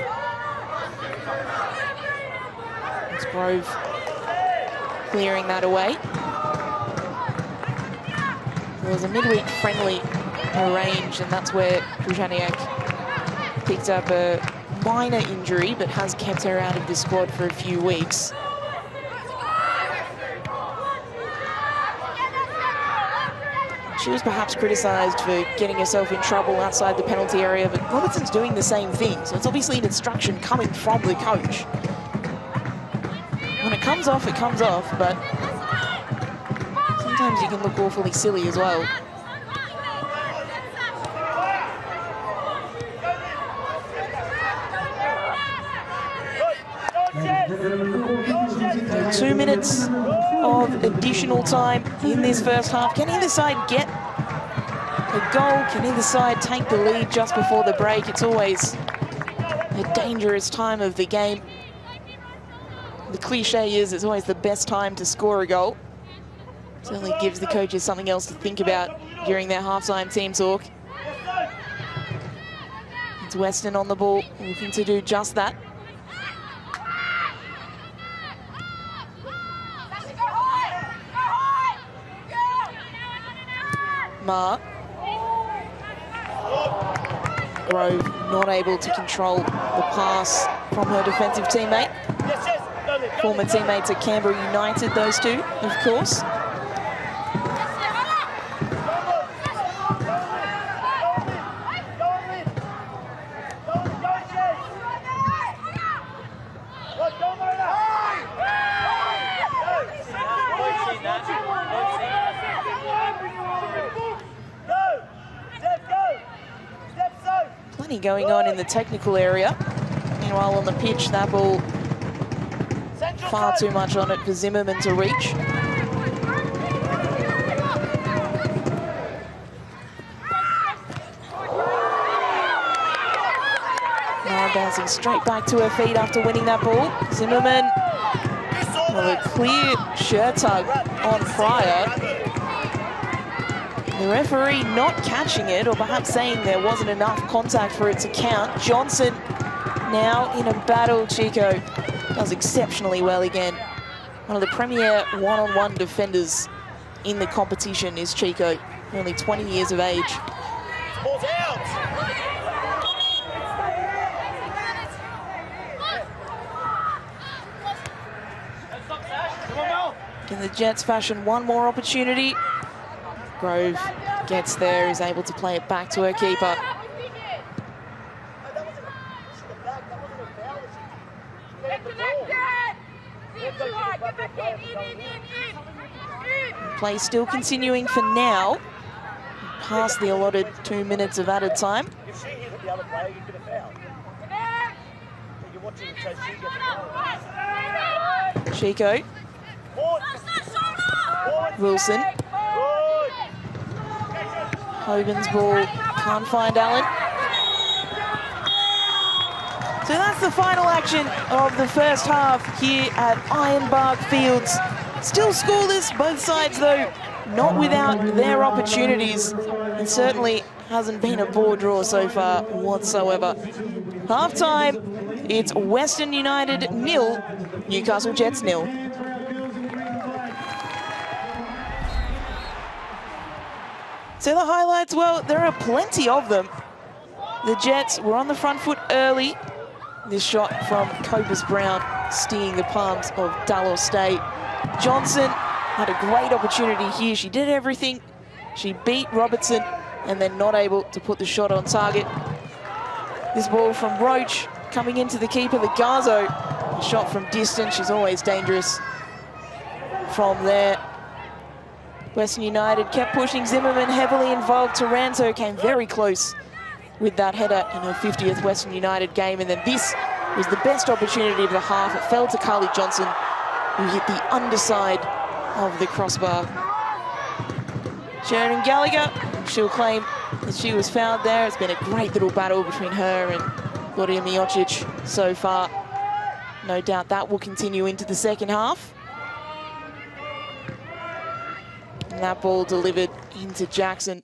It's Grove clearing that away. There was a midweek friendly arranged, and that's where Krzyzaniak picked up a minor injury, but has kept her out of the squad for a few weeks. She was perhaps criticised for getting herself in trouble outside the penalty area, but Robertson's doing the same thing, so it's obviously an instruction coming from the coach. When it comes off, but sometimes you can look awfully silly as well. So 2 minutes of additional time in this first half. Can either side get a goal? Can either side take the lead just before the break? It's always a dangerous time of the game. The cliche is it's always the best time to score a goal. Certainly gives the coaches something else to think about during their halftime team talk. It's Weston on the ball, looking to do just that. Ma. Grove not able to control the pass from her defensive teammate. Former teammates at Canberra United, those two, of course. plenty going on in the technical area. Meanwhile, on the pitch, that ball far too much on it for Zimmerman to reach. Now bouncing straight back to her feet after winning that ball. Zimmerman with a clear shirt tug on Pryor. The referee not catching it, or perhaps saying there wasn't enough contact for it to count. Johnson now in a battle. Chico does exceptionally well again. One of the premier one-on-one defenders in the competition is Chico, only 20 years of age. Ball's out. Can the Jets fashion one more opportunity? Grove gets there, is able to play it back to her keeper. Play still continuing for now, past the allotted 2 minutes of added time. If she hit the other player, you could have fouled. You're watching it, so she gets the Chico. Wilson. Hogan's ball, can't find Allen. So that's the final action of the first half here at Ironbark Fields. Still scoreless, both sides though, not without their opportunities. And certainly hasn't been a poor draw so far whatsoever. Half-time, it's Western United 0, Newcastle Jets 0. So the highlights, well, there are plenty of them. The Jets were on the front foot early. This shot from Copus Brown stinging the palms of Dallas State. Johnson had a great opportunity here. She did everything. She beat Robertson and then not able to put the shot on target. This ball from Roach coming into the keeper, the Garzo. A shot from distance, she's always dangerous from there. Western United kept pushing. Zimmerman heavily involved. Taranto came very close with that header in her 50th Western United game. And then this was the best opportunity of the half. It fell to Carly Johnson, who hit the underside of the crossbar. Sheridan Gallagher, she'll claim that she was fouled there. It's been a great little battle between her and Gloria Miocic so far. No doubt that will continue into the second half. And that ball delivered into Jackson.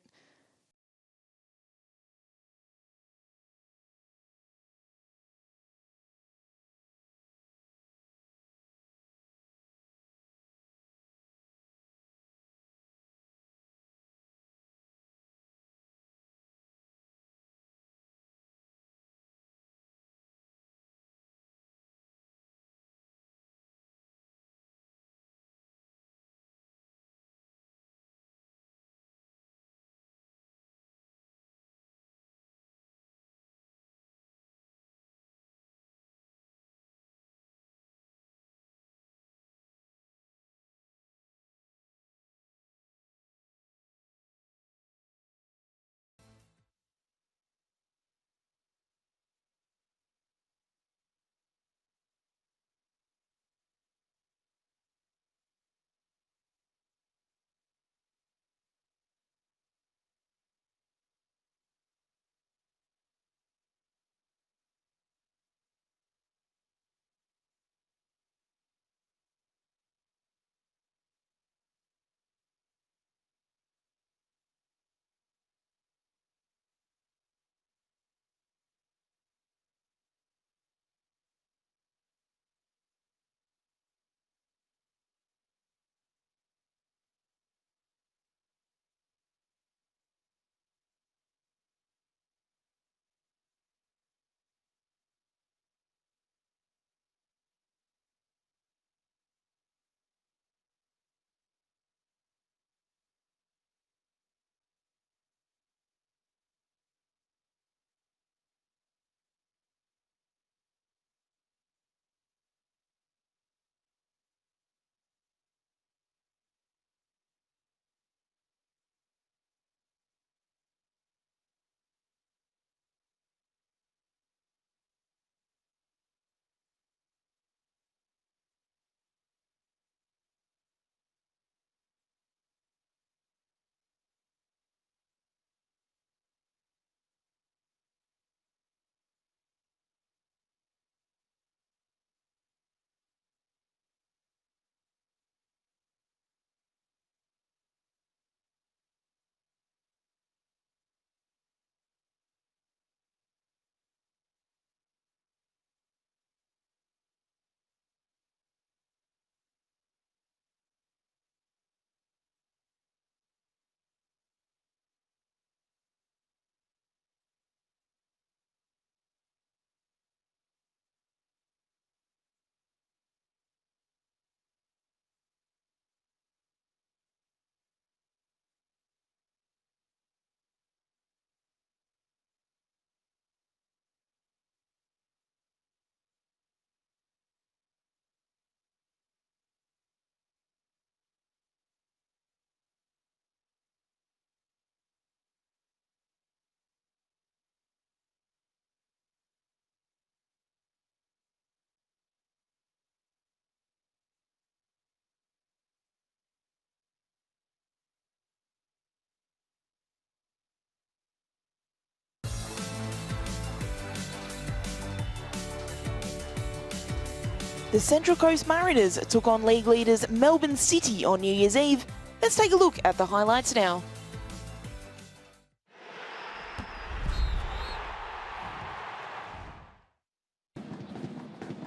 The Central Coast Mariners took on league leaders Melbourne City on New Year's Eve. Let's take a look at the highlights now.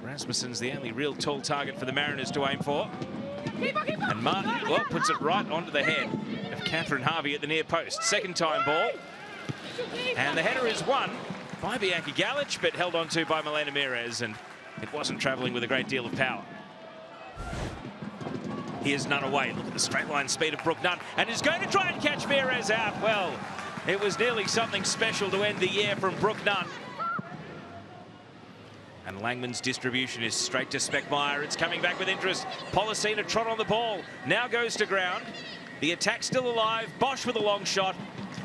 Rasmussen's the only real tall target for the Mariners to aim for. And Martin, well, puts it right onto the head of Catherine Harvey at the near post. Second time ball. And the header is won by Bianca Galich, but held on to by Milena Mires, and it wasn't travelling with a great deal of power. Here's Nunn away. Look at the straight line speed of Brooke Nunn, and is going to try and catch Mires out. Well, it was nearly something special to end the year from Brooke Nunn. And Langman's distribution is straight to Speckmeyer. It's coming back with interest. Policina trot on the ball. Now goes to ground. The attack still alive. Bosch with a long shot.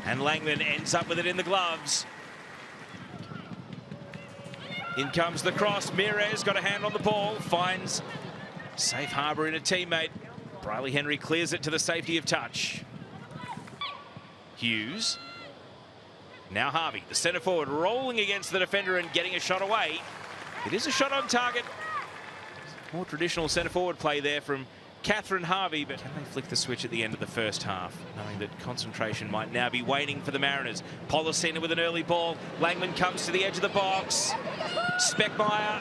And Langman ends up with it in the gloves. In comes the cross. Mires got a hand on the ball. Finds safe harbour in a teammate. Briley Henry clears it to the safety of touch. Hughes. Now Harvey, the centre forward, rolling against the defender and getting a shot away. It is a shot on target. More traditional centre forward play there from Catherine Harvey, but can they flick the switch at the end of the first half, knowing that concentration might now be waning for the Mariners? Policina with an early ball. Langman comes to the edge of the box. Speckmeyer.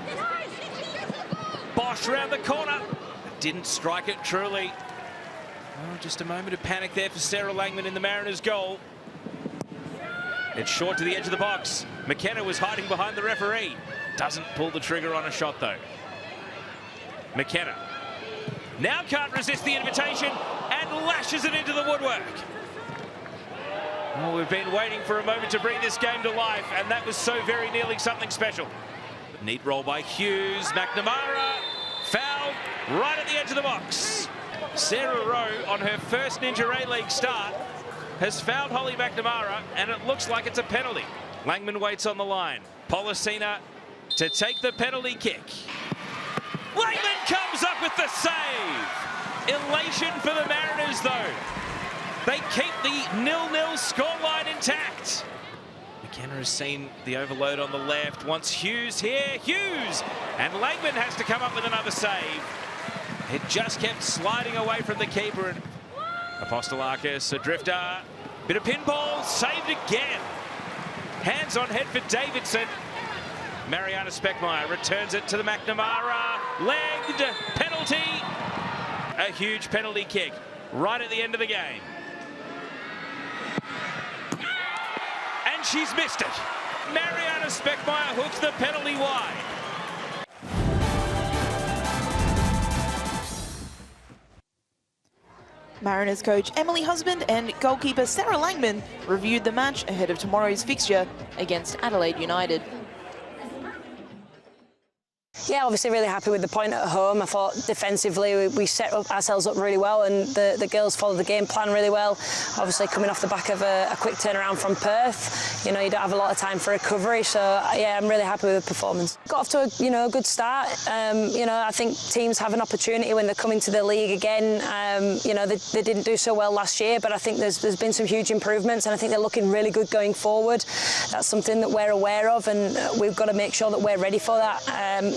Bosch round the corner. Didn't strike it truly. Oh, just a moment of panic there for Sarah Langman in the Mariners' goal. It's short to the edge of the box. McKenna was hiding behind the referee. Doesn't pull the trigger on a shot, though. McKenna now can't resist the invitation and lashes it into the woodwork. Well, we've been waiting for a moment to bring this game to life, and that was so very nearly something special. Neat roll by Hughes. McNamara fouled right at the edge of the box. Sarah Rowe, on her first Ninja A-League start, has fouled Holly McNamara, and it looks like it's a penalty. Langman waits on the line. Policina to take the penalty kick. Langman comes up with the save. Elation for the Mariners, though. They keep the 0-0 scoreline intact. McKenna has seen the overload on the left. Wants Hughes here. Hughes! And Langman has to come up with another save. It just kept sliding away from the keeper. And Apostolakis, a drifter. Bit of pinball, saved again. Hands on head for Davidson. Mariana Speckmeyer returns it to the McNamara. Legged, penalty. A huge penalty kick right at the end of the game. And she's missed it. Mariana Speckmeyer hooks the penalty wide. Mariners coach Emily Husband and goalkeeper Sarah Langman reviewed the match ahead of tomorrow's fixture against Adelaide United. Yeah, obviously really happy with the point at home. I thought defensively we set ourselves up really well, and the girls followed the game plan really well. Obviously coming off the back of a quick turnaround from Perth, you know, you don't have a lot of time for recovery, so yeah, I'm really happy with the performance. Got off to a good start. You know, I think teams have an opportunity when they're coming to the league again. You know, they didn't do so well last year, but I think there's been some huge improvements, and I think they're looking really good going forward. That's something that we're aware of, and we've got to make sure that we're ready for that.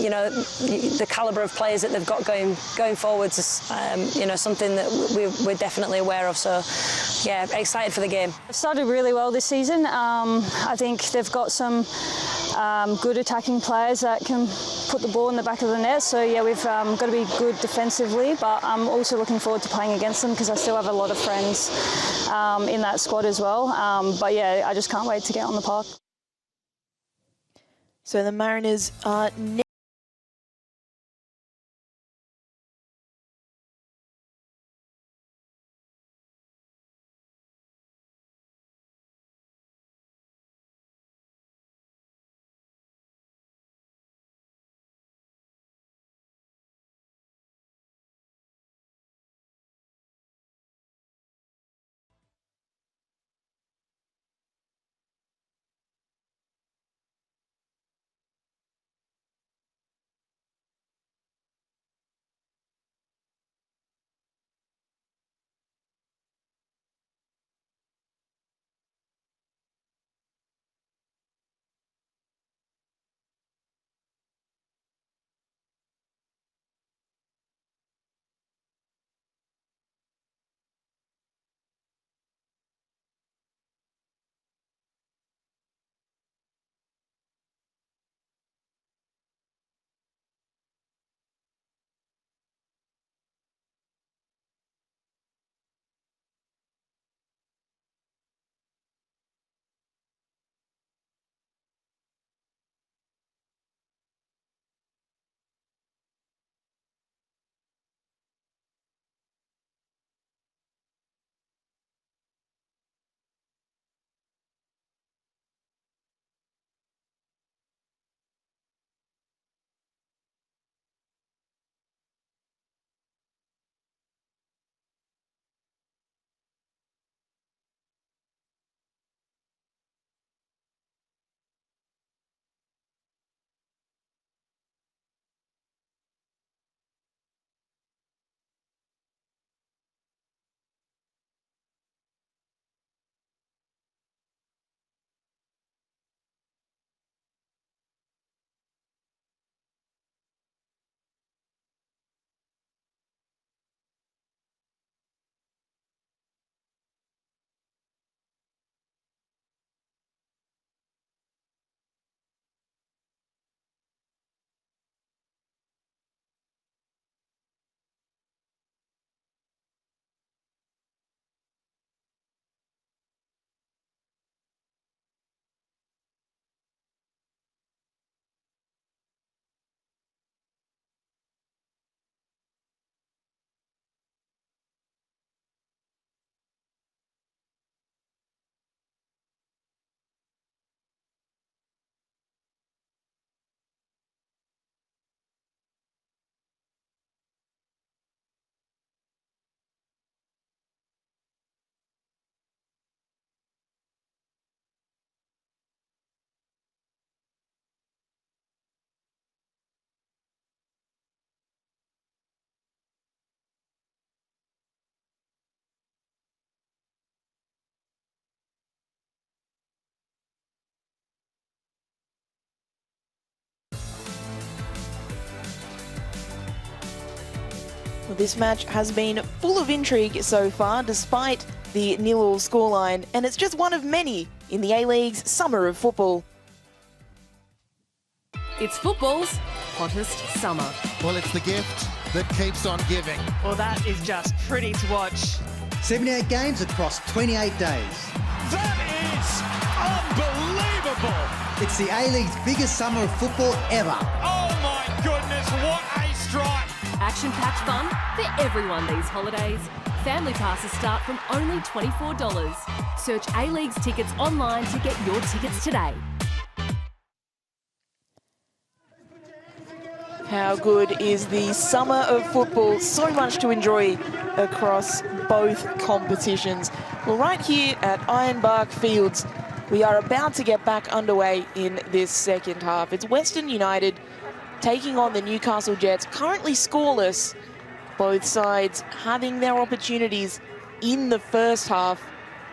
You know, the calibre of players that they've got going forwards is, you know, something that we're definitely aware of. So, yeah, excited for the game. They've started really well this season. I think they've got some good attacking players that can put the ball in the back of the net. So, yeah, we've got to be good defensively, but I'm also looking forward to playing against them because I still have a lot of friends in that squad as well. But, yeah, I just can't wait to get on the park. So the Mariners are Well, this match has been full of intrigue so far, despite the 0-0 scoreline, and it's just one of many in the A-League's summer of football. It's football's hottest summer. Well, it's the gift that keeps on giving. Well, that is just pretty to watch. 78 games across 28 days. That is unbelievable! It's the A-League's biggest summer of football ever. Oh my goodness, what a strike! Action-packed fun for everyone these holidays. Family passes start from only $24. Search A-League's tickets online to get your tickets today. How good is the summer of football? So much to enjoy across both competitions. Well, right here at Ironbark Fields, we are about to get back underway in this second half. It's Western United taking on the Newcastle Jets, currently scoreless. Both sides having their opportunities in the first half.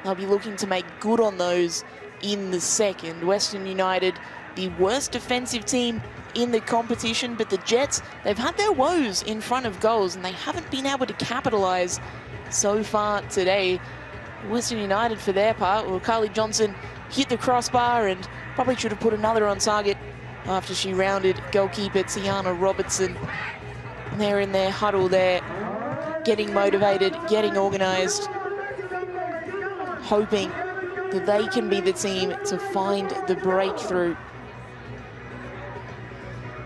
They'll be looking to make good on those in the second. Western United, the worst defensive team in the competition, but the Jets, they've had their woes in front of goals and they haven't been able to capitalise so far today. Western United, for their part, well, Carly Johnson hit the crossbar and probably should have put another on target after she rounded goalkeeper Tiana Robertson. And they're in their huddle there, getting motivated, getting organised, hoping that they can be the team to find the breakthrough.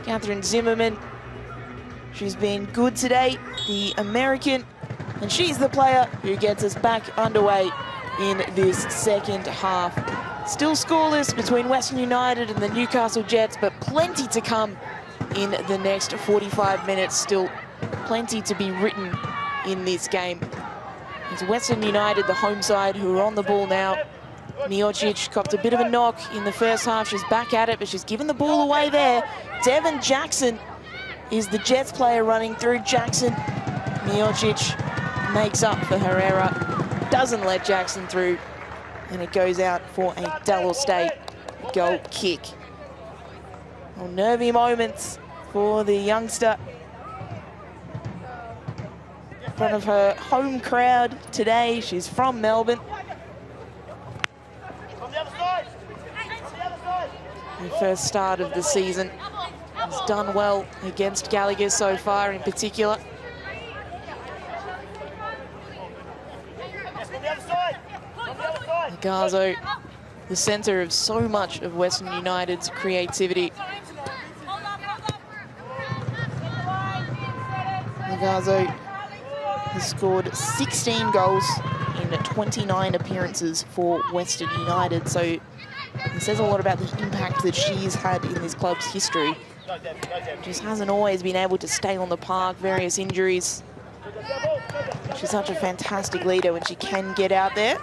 Catherine Zimmerman, she's been good today, the American, and she's the player who gets us back underway in this second half. Still scoreless between Western United and the Newcastle Jets, but plenty to come in the next 45 minutes. Still plenty to be written in this game. It's Western United, the home side, who are on the ball now. Miocic copped a bit of a knock in the first half. She's back at it, but she's given the ball away there. Devon Jackson is the Jets player running through. Jackson, Miocic makes up for her error, doesn't let Jackson through, and it goes out for a Dallas State goal kick. Well, nervy moments for the youngster in front of her home crowd today. She's from Melbourne. Her first start of the season. Has done well against Gallagher so far in particular. Garzo, the centre of so much of Western United's creativity. Garzo has scored 16 goals in 29 appearances for Western United, so it says a lot about the impact that she's had in this club's history. Just hasn't always been able to stay on the park, various injuries. She's such a fantastic leader when she can get out there.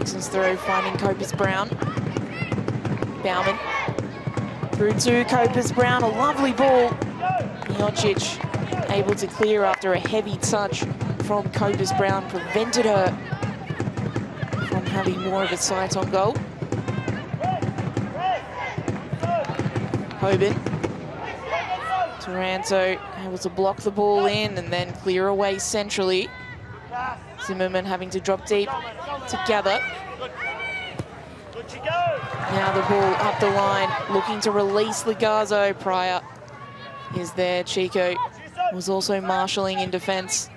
Jackson's throw, finding Copus Brown. Bauman through to Copus Brown, a lovely ball. Miocic able to clear after a heavy touch from Copus Brown, prevented her from having more of a sight on goal. Hoban, Taranto able to block the ball in and then clear away centrally. Zimmerman having to drop deep to gather. Now the ball up the line, looking to release Legarzo. Pryor is there. Chico was also marshalling in defence.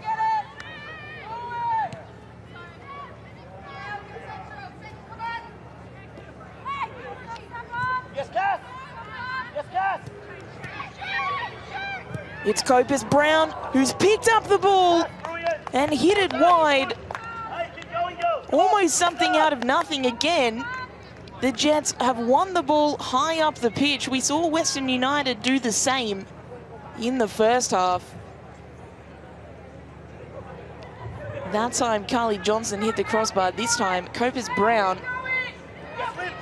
It's Copus Brown who's picked up the ball and hit it wide. Almost something out of nothing again. The Jets have won the ball high up the pitch. We saw Western United do the same in the first half. That time, Carly Johnson hit the crossbar. This time, Copus Brown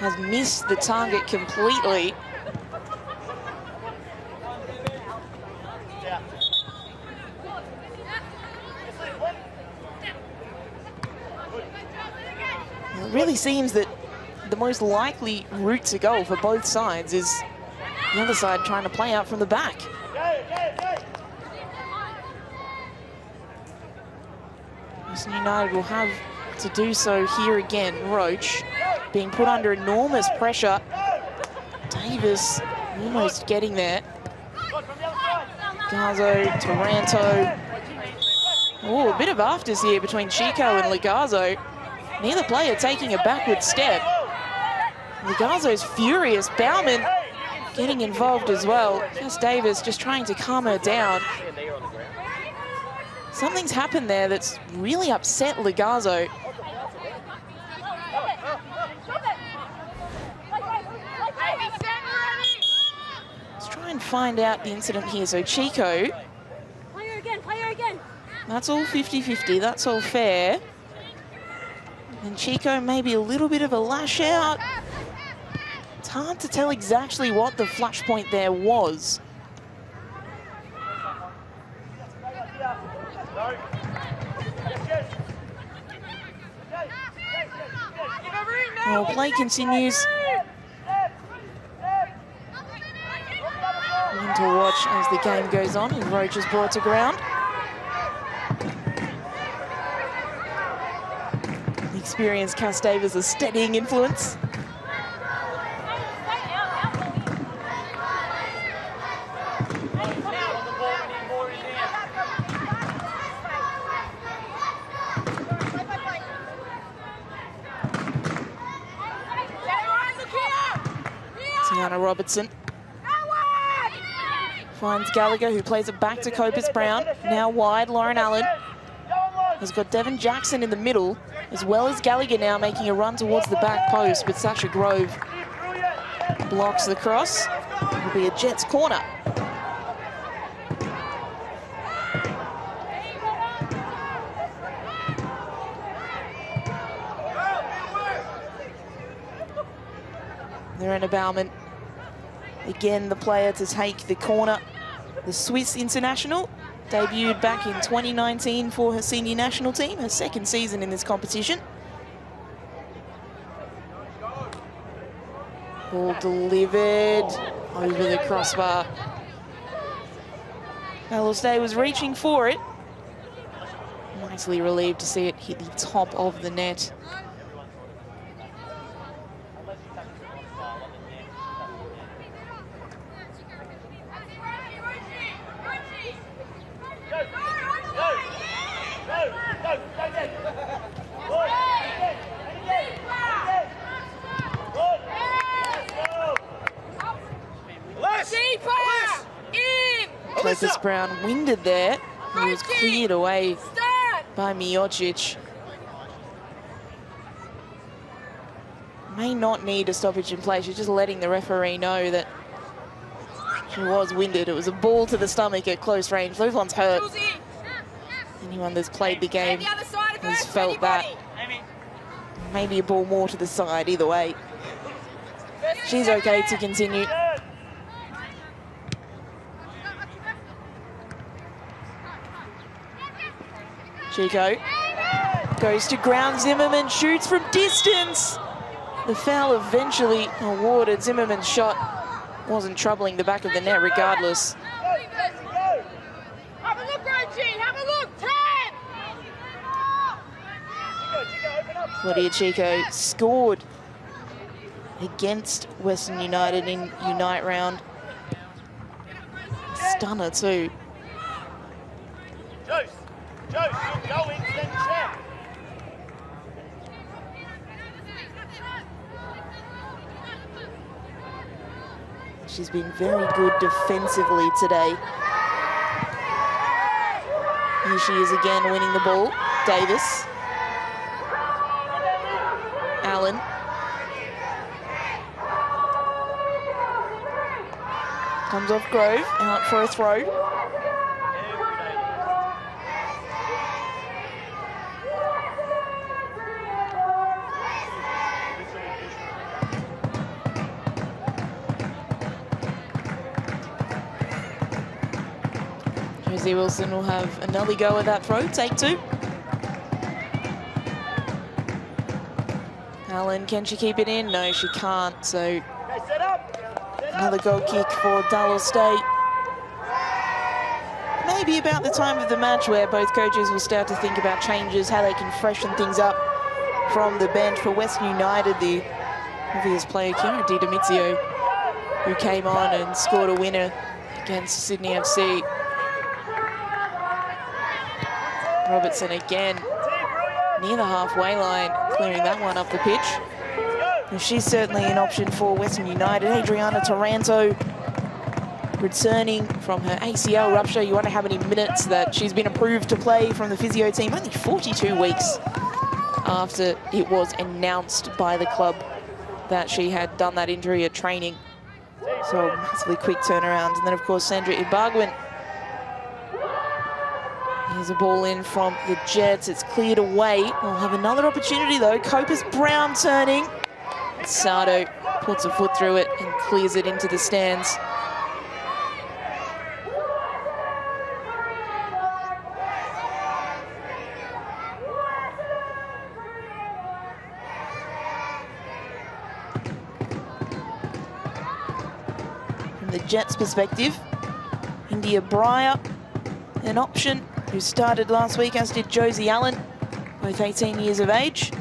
has missed the target completely. It really seems that the most likely route to goal for both sides is The other side trying to play out from the back. Western United will have to do so here again. Roach being put under enormous pressure. Davis almost getting there. Garzo, Taranto. Oh, a bit of afters here between Chico and Legazzo. Neither player taking a backward step. Legazzo's furious. Bauman getting involved as well. Cass Davis just trying to calm her down. Something's happened there that's really upset Legazzo. Let's try and find out the incident here. So Chico. Player again. That's all 50-50, that's all fair. And Chico maybe a little bit of a lash out. It's hard to tell exactly what the flash point there was. Well, play continues. One to watch as the game goes on and Roach is brought to ground. The experienced Cass Davis, a steadying influence. Tiana Robertson finds Gallagher, who plays it back to Copus Brown. Now wide, Lauren Allen has got Devon Jackson in the middle, as well as Gallagher now making a run towards the back post, but Sasha Grove blocks the cross. It'll be a Jets corner. Verena Bauman, again the player to take the corner. The Swiss international, debuted back in 2019 for her senior national team, her second season in this competition. Ball delivered over the crossbar. Carlos Day was reaching for it. Nicely relieved to see it hit the top of the net. Copus Brown winded there. He was cleared away by Miocic. May not need a stoppage in play. She's just letting the referee know that she was winded. It was a ball to the stomach at close range. Those ones hurt. Anyone that's played the game has felt that. Maybe a ball more to the side, either way. She's okay to continue. Chico goes to ground. Zimmerman shoots from distance. The foul eventually awarded. Zimmerman's shot wasn't troubling the back of the net regardless. Have a look, Roachie. Have a look. 10. Claudia Chico scored against Western United in Unite round. Stunner too. She's been very good defensively today. Here she is again winning the ball. Davis. Allen. Comes off Grove, out for a throw. Josie Wilson will have another go at that throw, take two. Allen, can she keep it in? No, she can't, so Another goal kick for Dull State. Maybe about the time of the match where both coaches will start to think about changes, how they can freshen things up from the bench. For Western United, the obvious player, Kira Di Domizio, who came on and scored a winner against Sydney FC. Robertson again near the halfway line, clearing that one up the pitch. And she's certainly an option for Western United. Adriana Taranto returning from her ACL rupture. You wonder how many minutes that she's been approved to play from the physio team. Only 42 weeks after it was announced by the club that she had done that injury at training. So a massively quick turnaround. And then, of course, Sandra Ibagwin. Here's a ball in from the Jets. It's cleared away. We'll have another opportunity, though. Copus Brown turning. Sardo puts a foot through it and clears it into the stands. From the Jets' perspective, India Breyer, an option, who started last week, as did Josie Allen, both 18 years of age.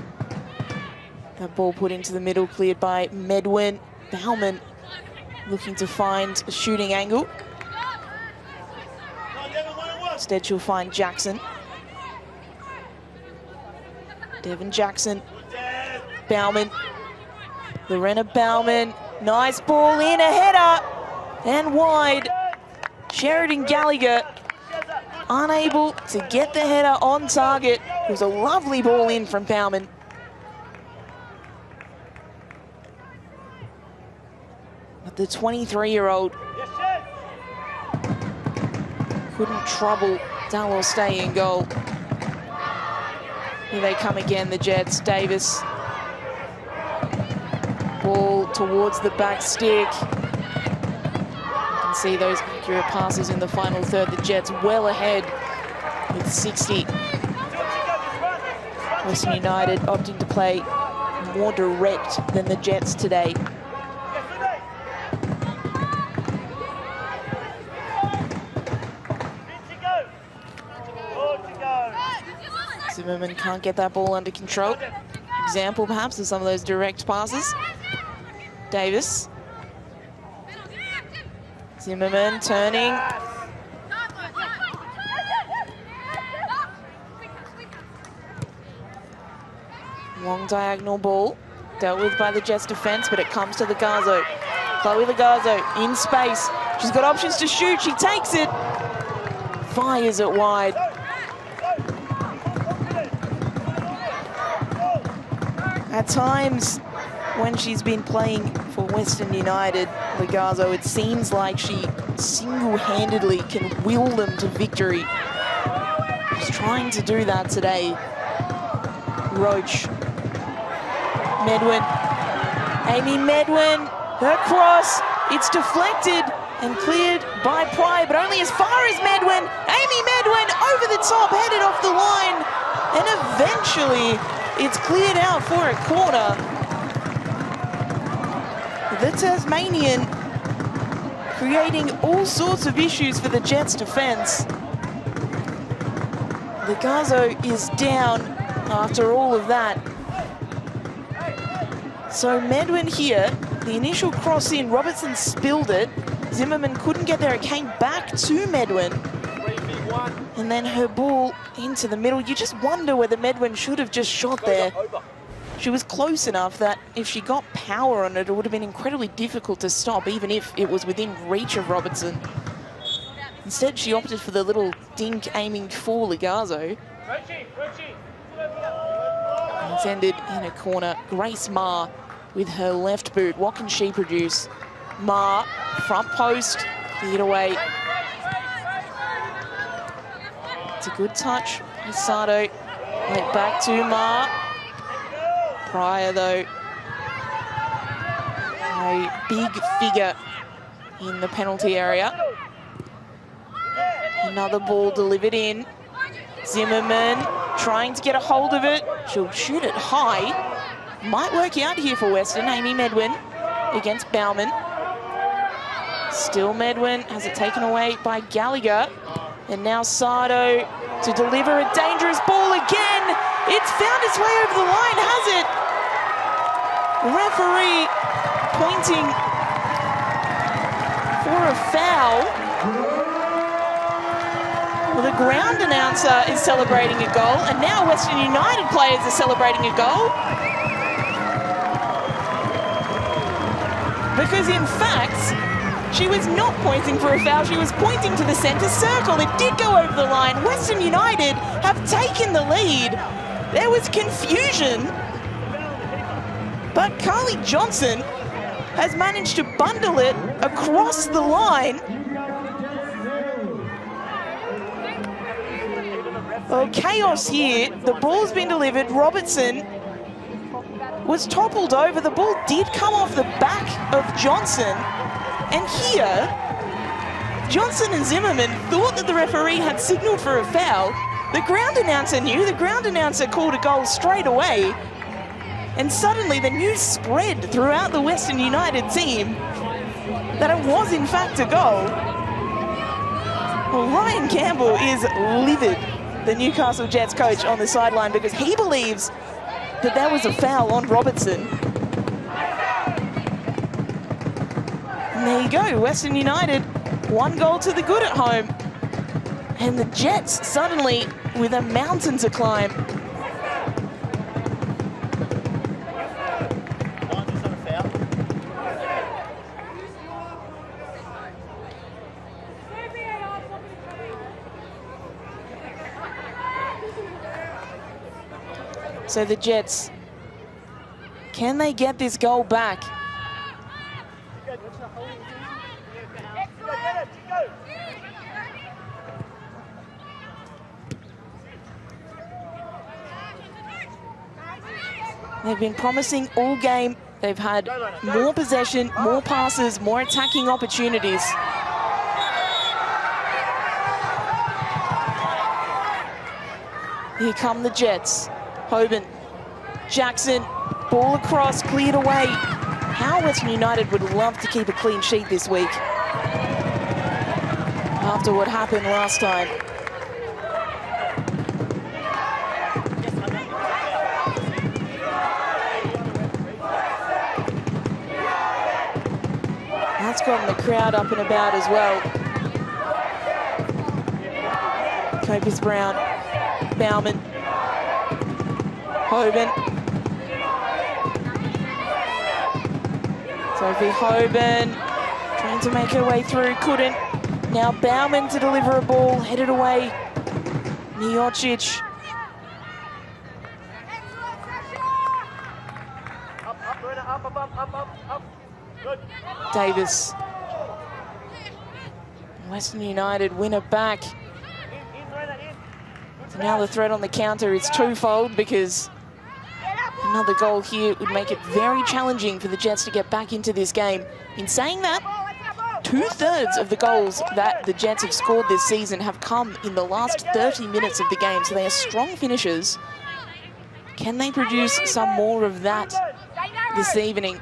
That ball put into the middle, cleared by Medwin. Bauman looking to find a shooting angle. Instead, she'll find Jackson. Devon Jackson. Bauman. Lorena Bauman. Nice ball in, a header. And wide. Sheridan Gallagher unable to get the header on target. It was a lovely ball in from Bauman. But the 23-year-old couldn't trouble Dull State in goal. Here they come again, the Jets. Davis. Ball towards the back stick. You can see those accurate passes in the final third. The Jets well ahead with 60. Western United opting to play more direct than the Jets today. Zimmerman can't get that ball under control. Example, perhaps, of some of those direct passes. Davis. Zimmerman turning. Long diagonal ball. Dealt with by the Jets defense, but it comes to Legazo. Chloe Legazo in space. She's got options to shoot. She takes it. Fires it wide. At times, when she's been playing for Western United, Legazo, it seems like she single-handedly can will them to victory. She's trying to do that today. Roach. Medwin. Amy Medwin. Her cross. It's deflected and cleared by Pryor, but only as far as Medwin. Amy Medwin over the top, headed off the line, and eventually it's cleared out for a corner. The Tasmanian creating all sorts of issues for the Jets' defense. Legazo is down after all of that. So Medwin here, the initial cross in, Robertson spilled it. Zimmerman couldn't get there, it came back to Medwin. And then her ball into the middle. You just wonder whether Medwin should have just shot there. She was close enough that if she got power on it, it would have been incredibly difficult to stop, even if it was within reach of Robertson. Instead, she opted for the little dink aiming for Legazo. And it's ended in a corner. Grace Ma with her left boot. What can she produce? Ma, front post, cleared away. It's a good touch. Sato went back to Ma. Pryor, though, a big figure in the penalty area. Another ball delivered in. Zimmerman trying to get a hold of it. She'll shoot it high. Might work out here for Western. Amy Medwin against Bauman. Still Medwin has it taken away by Gallagher. And now Sardo to deliver a dangerous ball again. It's found its way over the line, has it? Referee pointing for a foul. Well, the ground announcer is celebrating a goal, and now Western United players are celebrating a goal. Because in fact, she was not pointing for a foul, she was pointing to the centre circle. It did go over the line. Western United have taken the lead. There was confusion, but Carly Johnson has managed to bundle it across the line. Oh, chaos here. The ball's been delivered. Robertson was toppled over. The ball did come off the back of Johnson. And here, Johnson and Zimmerman thought that the referee had signalled for a foul. The ground announcer knew. The ground announcer called a goal straight away. And suddenly the news spread throughout the Western United team that it was in fact a goal. Well, Ryan Campbell is livid, the Newcastle Jets coach, on the sideline, because he believes that there was a foul on Robertson. And there you go, Western United, 1 goal to the good at home. And the Jets suddenly with a mountain to climb. So the Jets, can they get this goal back? They've been promising all game. They've had more possession, more passes, more attacking opportunities. Here come the Jets. Hoban, Jackson, ball across, cleared away. How Western United would love to keep a clean sheet this week after what happened last time. That's gotten the crowd up and about as well. Copus Brown, Bauman, Hoban. Sophie Hoban trying to make her way through, couldn't. Now Bauman to deliver a ball, headed away. Miocic. Davis. Western United win it back. So now the threat on the counter is twofold, because another goal here would make it very challenging for the Jets to get back into this game. In saying that, 2/3 of the goals that the Jets have scored this season have come in the last 30 minutes of the game, so they are strong finishers. Can they produce some more of that this evening?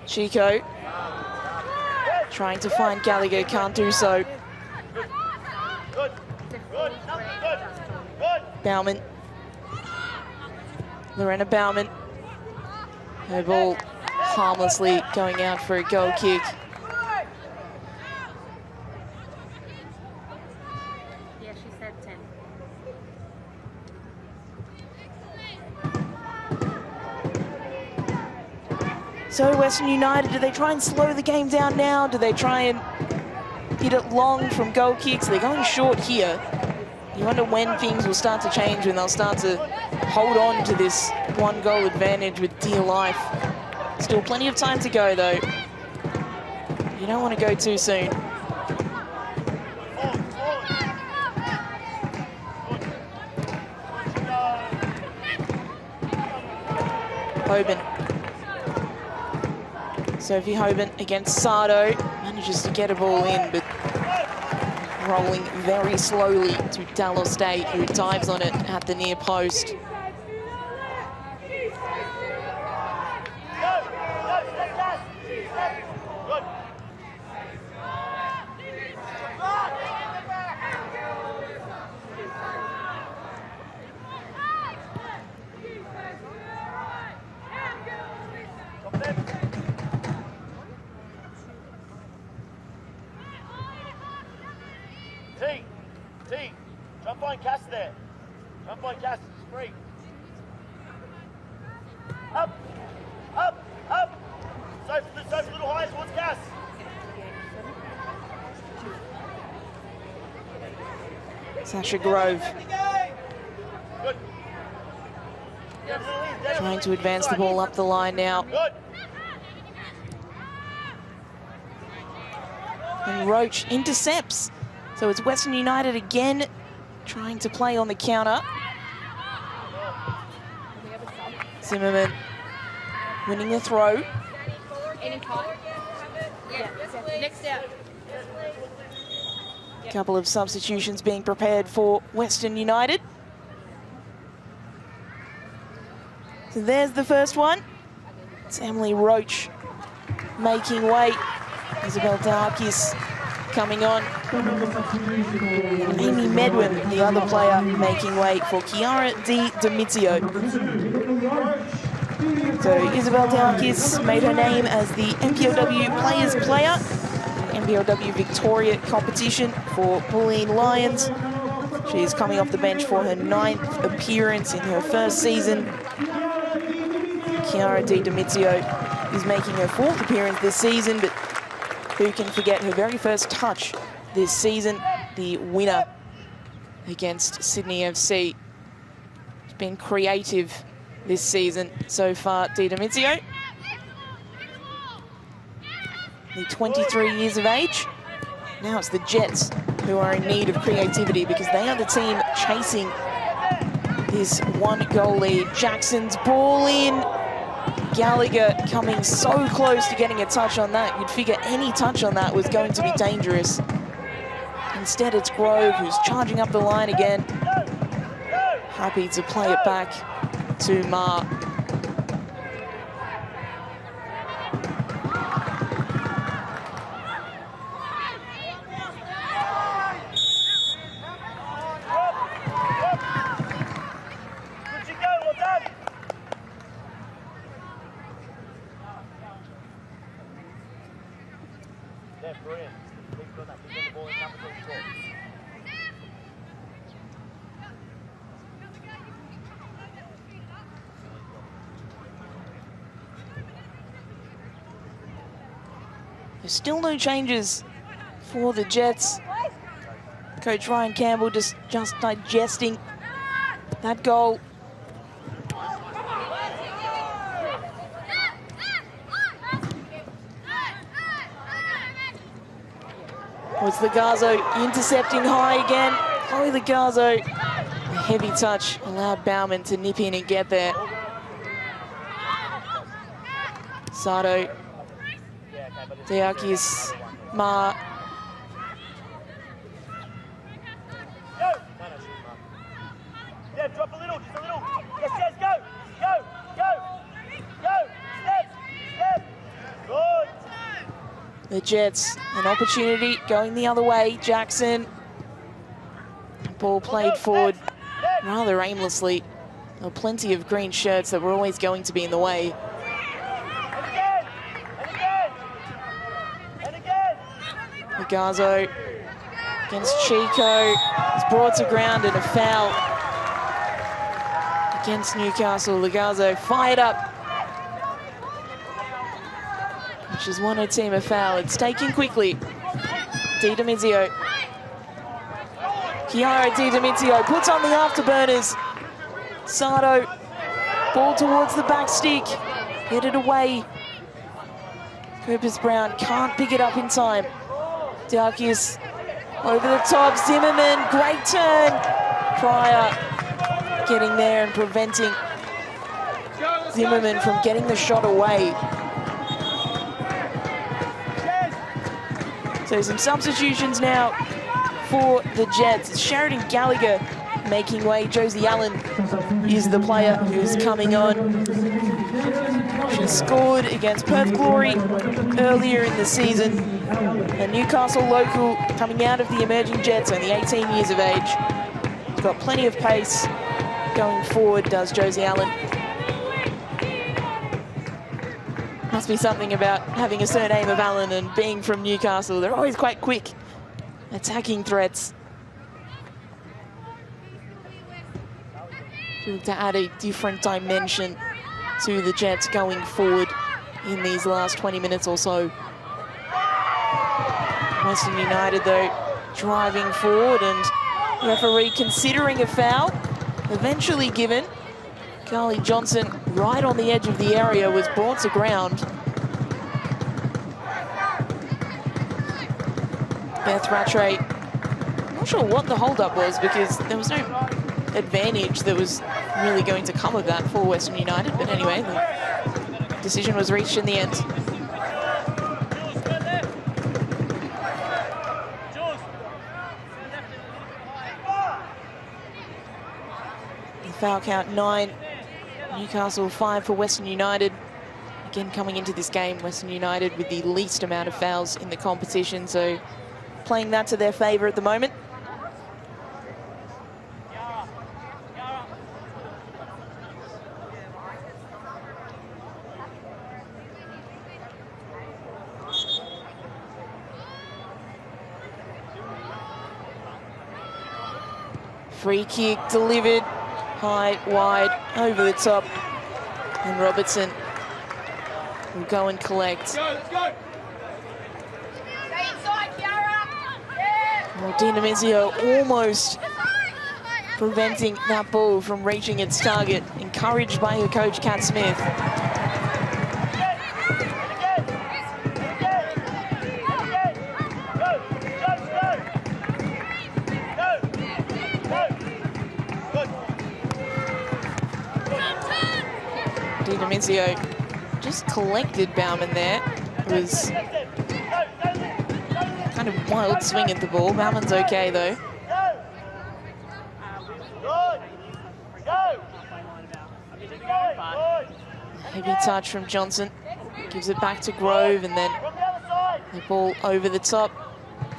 Chico trying to find Gallagher, can't do so. Bauman. Lorena Bauman. Her ball harmlessly going out for a goal kick. Yeah, she said 10. So Western United, do they try and slow the game down now? Do they try and hit it long from goal kicks? They're going short here. You wonder when things will start to change, when they'll start to hold on to this 1-goal advantage with dear life. Still plenty of time to go though. You don't want to go too soon. Hoban. Sophie Hoban against Sardo. Manages to get a ball in, but rolling very slowly to Dallas State, who dives on it at the near post. T, try and find Cass there. Try and find Cass, it's free. Up, up, up. Sophie a little higher towards Cass. Sasha Grove Good. trying to advance the ball up the line now. Good. And Roach intercepts. So it's Western United again trying to play on the counter. Zimmerman winning the throw. A couple of substitutions being prepared for Western United. So there's the first one. It's Emily Roach making way. Isabel Darkis coming on. Amy Medwin, the other player, making way for Chiara Di Domizio. So Isabel Darkis made her name as the MPOW Players Player, MPOW Victoria competition for Bulleen Lions. She's coming off the bench for her 9th appearance in her first season. Chiara Di Domizio is making her 4th appearance this season, but who can forget her very first touch this season, the winner against Sydney FC. She's been creative this season so far, Di Domizio. The 23 years of age. Now it's the Jets who are in need of creativity because they are the team chasing this 1-goal lead. Jackson's ball in. Gallagher coming so close to getting a touch on that. You'd figure any touch on that was going to be dangerous. Instead, it's Grove who's charging up the line again. Happy to play it back to Ma. There's still no changes for the Jets. Coach Ryan Campbell just digesting that goal. Was Legazo intercepting high again? Chloe Legazo, a heavy touch, allowed Bauman to nip in and get there. Sato, Diakis, Ma. Yeah, drop a little, just a little. Yes, yes, go, go, go, go, step, step. Good. The Jets, an opportunity going the other way. Jackson, ball played forward rather aimlessly. There were plenty of green shirts that were always going to be in the way. Legazo against Chico. It's brought to ground and a foul against Newcastle. Legazo fired up. She's won her team a foul. It's taken quickly. Di Domizio. Chiara Di Domizio puts on the afterburners. Sato, ball towards the back stick. Headed away. Purpose Brown can't pick it up in time. Darkis over the top. Zimmerman, great turn. Pryor getting there and preventing Zimmerman from getting the shot away. So some substitutions now for the Jets. It's Sheridan Gallagher making way. Josie Allen is the player who's coming on. She scored against Perth Glory earlier in the season. A Newcastle local coming out of the emerging Jets, only 18 years of age. She's got plenty of pace going forward, does Josie Allen. Must be something about having a surname of Allen and being from Newcastle. They're always quite quick attacking threats. To add a different dimension to the Jets going forward in these last 20 minutes or so. Western United, though, driving forward, and referee considering a foul, eventually given. Carly Johnson, right on the edge of the area, was brought to ground. Beth Rattray, not sure what the hold-up was, because there was no advantage that was really going to come of that for Western United. But anyway, the decision was reached in the end. The foul count 9, Newcastle 5 for Western United. Again, coming into this game, Western United with the least amount of fouls in the competition, so playing that to their favour at the moment. Free kick delivered, high, wide, over the top. And Robertson will go and collect. Well, Dina Mizio almost preventing that ball from reaching its target, encouraged by her coach, Kat Smith. Dina Mizio just collected Bauman there. It was kind of wild swing at the ball. Bauman's okay though. Heavy touch from Johnson. Gives it back to Grove, and then the ball over the top.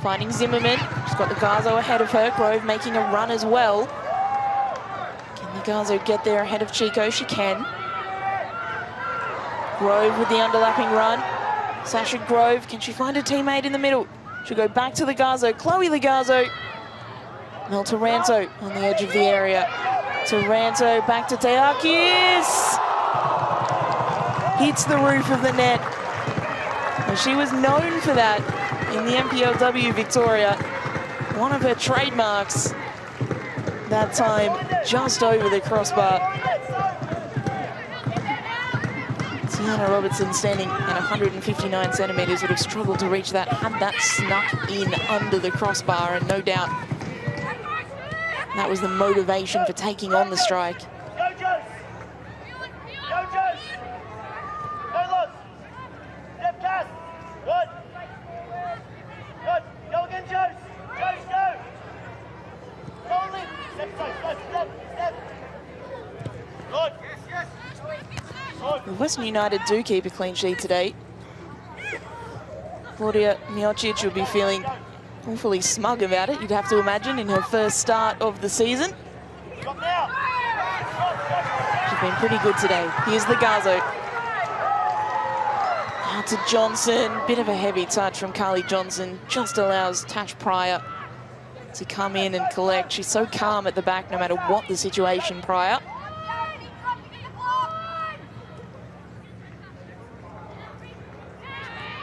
Finding Zimmerman. She's got the Garzo ahead of her. Grove making a run as well. Can the Garzo get there ahead of Chico? She can. Grove with the underlapping run. Sasha Grove, can she find a teammate in the middle? She'll go back to the Garzo. Chloe Legarzo. Mel Taranto on the edge of the area. Taranto back to Teakis. Hits the roof of the net. Well, she was known for that in the MPLW Victoria. One of her trademarks that time, just over the crossbar. Tiana Robertson, standing at 159 centimetres, would have struggled to reach that had that snuck in under the crossbar, and no doubt that was the motivation for taking on the strike. Western United do keep a clean sheet today. Claudia Miocic will be feeling awfully smug about it, you'd have to imagine, in her first start of the season. She's been pretty good today. Here's the Garzo. Out to Johnson. Bit of a heavy touch from Carly Johnson. Just allows Tash Pryor to come in and collect. She's so calm at the back no matter what the situation, Pryor.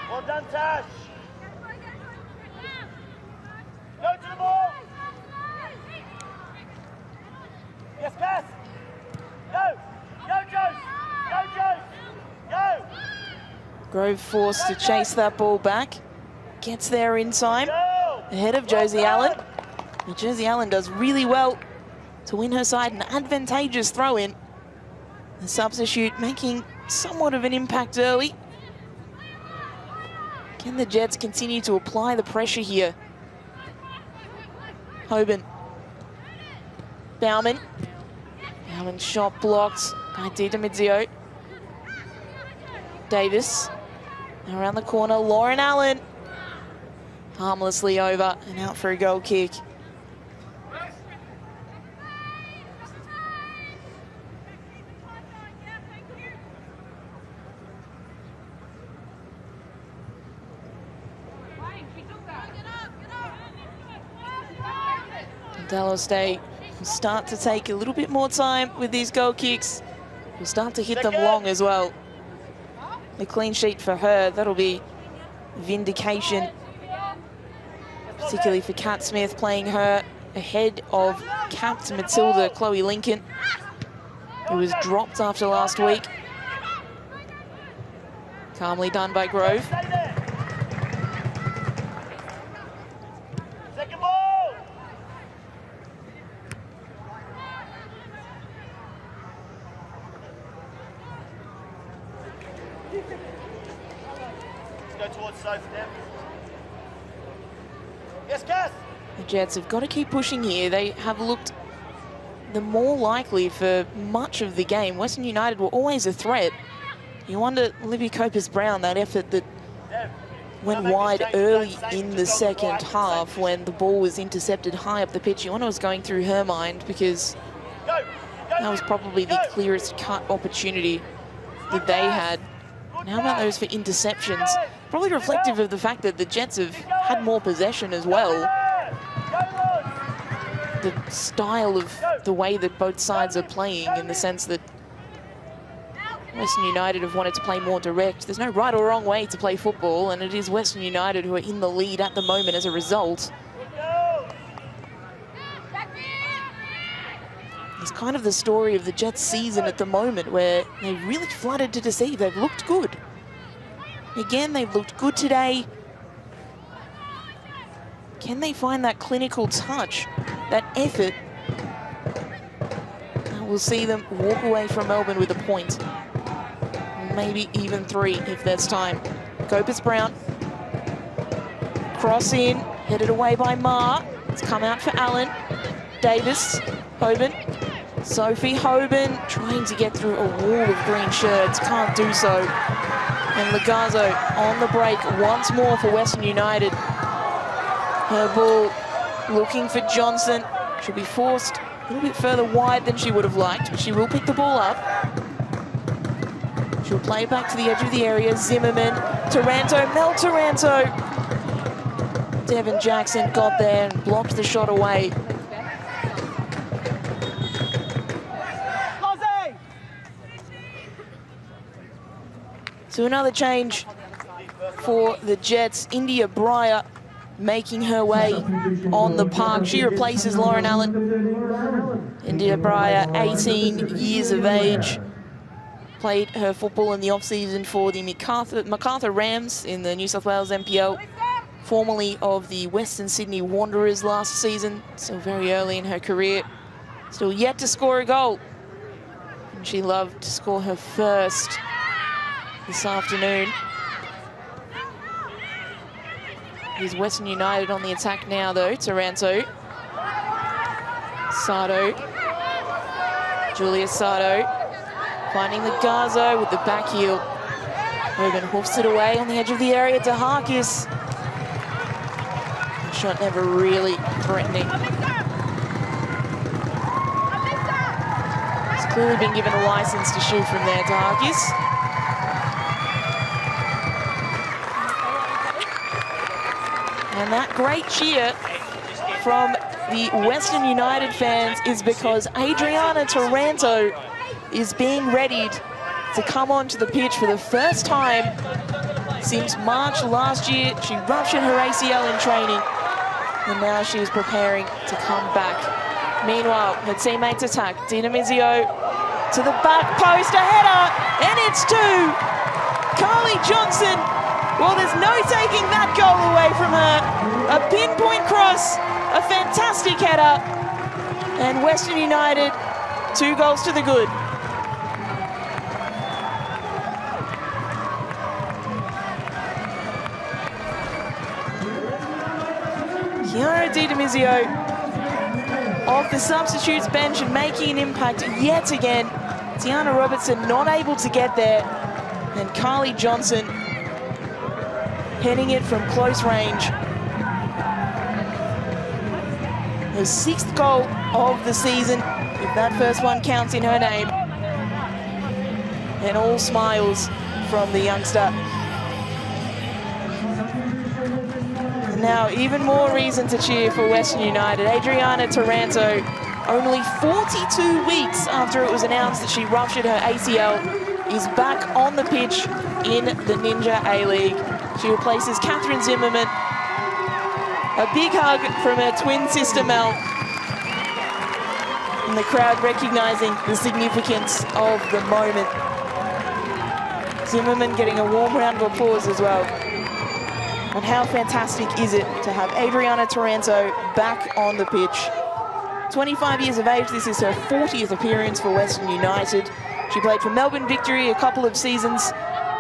Well done, Tash. Go to the ball. Yes, pass. Go. Go, Joes. Go, Joes. Go. Grove forced to chase that ball back. Gets there in time. Ahead of Josie Allen. And Josie Allen does really well to win her side an advantageous throw-in. The substitute making somewhat of an impact early. Can the Jets continue to apply the pressure here? Hoban. Bauman. Bauman shot blocked by DiDomizio. Davis. Around the corner, Lauren Allen. Harmlessly over and out for a goal kick. Dallas State will start to take a little bit more time with these goal kicks. Will start to hit them long as well. A clean sheet for her, that'll be vindication, particularly for Kat Smith, playing her ahead of capped Matilda Chloe Lincoln, who was dropped after last week. Calmly done by Grove. Second ball. Let's go towards Sophie now. Yes, Cass. The Jets have got to keep pushing here. They have looked the more likely for much of the game. Western United were always a threat. You wonder, Libby Copus-Brown, that effort that went wide early in the second half when the ball was intercepted high up the pitch. You wonder what was going through her mind, because that was probably the clearest cut opportunity that they had. And how about those for interceptions? Probably reflective of the fact that the Jets have had more possession as well. The style of the way that both sides are playing, in the sense that Western United have wanted to play more direct. There's no right or wrong way to play football, and it is Western United who are in the lead at the moment as a result. It's kind of the story of the Jets season at the moment, where they really flooded to deceive. They've looked good. Again, they've looked good today. Can they find that clinical touch, that effort? And we'll see them walk away from Melbourne with a point. Maybe even 3 if there's time. Copus-Brown. Cross in, headed away by Ma. It's come out for Allen. Davis, Hoban. Sophie Hoban trying to get through a wall of green shirts, can't do so. And Lagazzo on the break once more for Western United. Her ball looking for Johnson. She'll be forced a little bit further wide than she would have liked, but she will pick the ball up. She'll play back to the edge of the area. Zimmerman, Taranto, Mel Taranto. Devin Jackson got there and blocked the shot away. So another change for the Jets. India Breyer making her way on the park. She replaces Lauren Allen. India Breyer, 18 years of age. Played her football in the off-season for the Macarthur Rams in the New South Wales NPL, formerly of the Western Sydney Wanderers last season, so very early in her career. Still yet to score a goal. And she loved to score her first this afternoon. Here's Western United on the attack now, though. Taranto. Sardo. Julia Sardo. Finding the Garzo with the back heel. Hogan hoofs it away on the edge of the area to Harkis. The shot never really threatening. He's clearly been given a license to shoot from there to Harkis. And that great cheer from the Western United fans is because Adriana Taranto is being readied to come onto the pitch for the first time since March last year. She ruptured her ACL in training, and now she's preparing to come back. Meanwhile, her teammates attack. DiDomizio to the back post, a header, and it's 2. Carly Johnson, well, there's no taking that goal away from her. A pinpoint cross, a fantastic header, and Western United, 2 goals to the good. Tiana Di off the substitutes bench and making an impact yet again. Tiana Robertson not able to get there. And Carly Johnson heading it from close range. Her 6th goal of the season, if that first one counts in her name. And all smiles from the youngster. And now even more reason to cheer for Western United. Adriana Taranto, only 42 weeks after it was announced that she ruptured her ACL, is back on the pitch in the Ninja A-League. She replaces Catherine Zimmerman. A big hug from her twin sister Mel. And the crowd recognising the significance of the moment. Zimmerman getting a warm round of applause as well. And how fantastic is it to have Adriana Taranto back on the pitch. 25 years of age, this is her 40th appearance for Western United. She played for Melbourne Victory a couple of seasons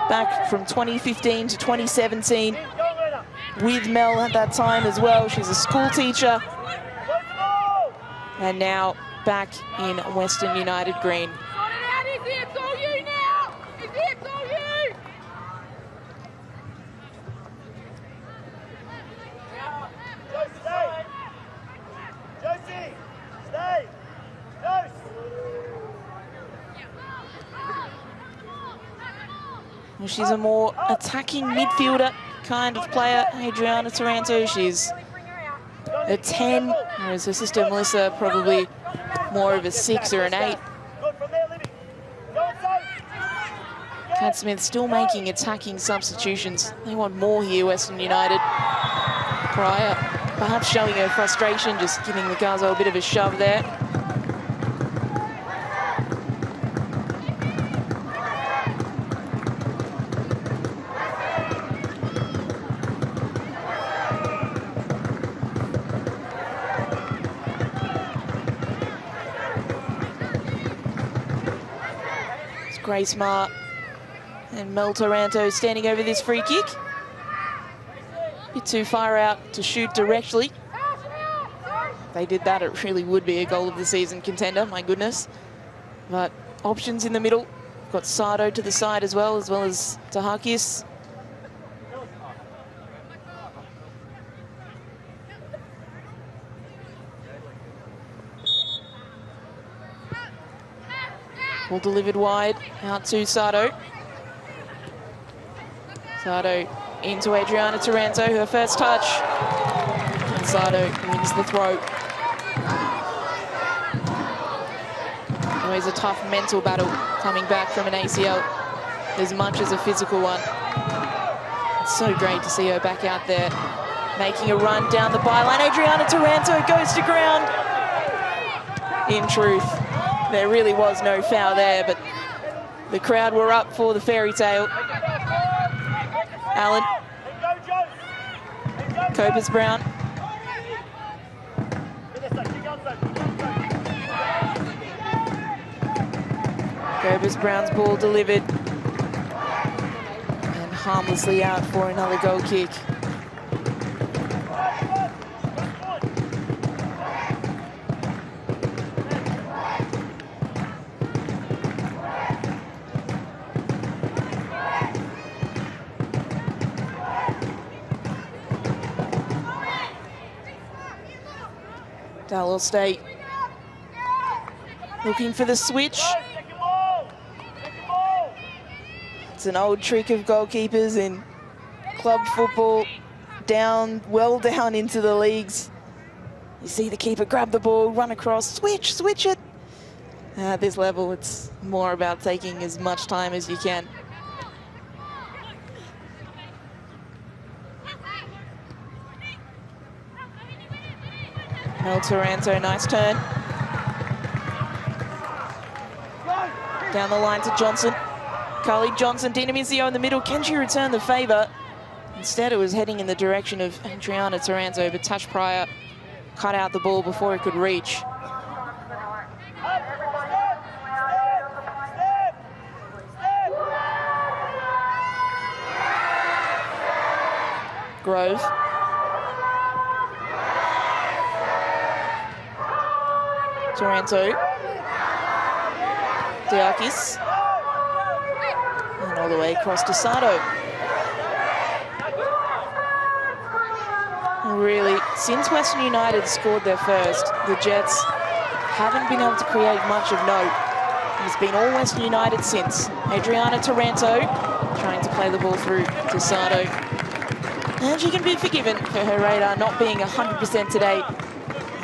back from 2015 to 2017 with Mel at that time as well. She's a school teacher and now back in Western United green. Well, she's a more attacking midfielder kind of player, Adriana Taranto. She's a 10, whereas her sister Melissa probably more of a 6 or an 8. Kat Smith still making attacking substitutions. They want more here, Western United. Pryor perhaps showing her frustration, just giving the Gazo a bit of a shove there. Grace Marr and Mel Taranto standing over this free kick. A bit too far out to shoot directly. If they did that, it really would be a goal of the season contender, my goodness. But options in the middle. Got Sardo to the side as well as Tahakis. Ball delivered wide, out to Sardo. Sardo into Adriana Taranto, her first touch. And Sardo wins the throw. Always a tough mental battle coming back from an ACL, as much as a physical one. It's so great to see her back out there, making a run down the byline. Adriana Taranto goes to ground. In truth, there really was no foul there, but the crowd were up for the fairy tale. Allen. Copus-Brown. Copus-Brown's ball delivered. And harmlessly out for another goal kick. Dallas State looking for the switch. It's an old trick of goalkeepers in club football, well down into the leagues. You see the keeper grab the ball, run across, switch it. At this level, it's more about taking as much time as you can. Mel Taranto, nice turn. Down the line to Johnson. Carly Johnson, Dina Mizio in the middle. Can she return the favour? Instead, it was heading in the direction of Adriana Taranto, but Tash Pryor cut out the ball before it could reach. Grove. Taranto. Diakis. And all the way across to Sato. Really, since Western United scored their first, the Jets haven't been able to create much of note. It's been all Western United since. Adriana Taranto trying to play the ball through to Sato. And she can be forgiven for her radar not being 100% today.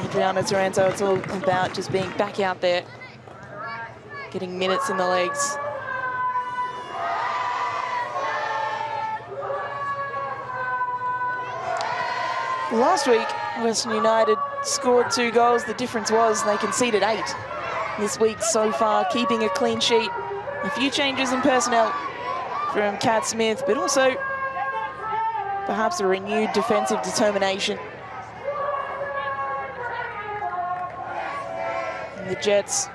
Adriana Taranto, it's all about just being back out there, getting minutes in the legs. Last week, Western United scored 2 goals. The difference was they conceded 8. This week so far, keeping a clean sheet. A few changes in personnel from Kat Smith, but also perhaps a renewed defensive determination. And the Jets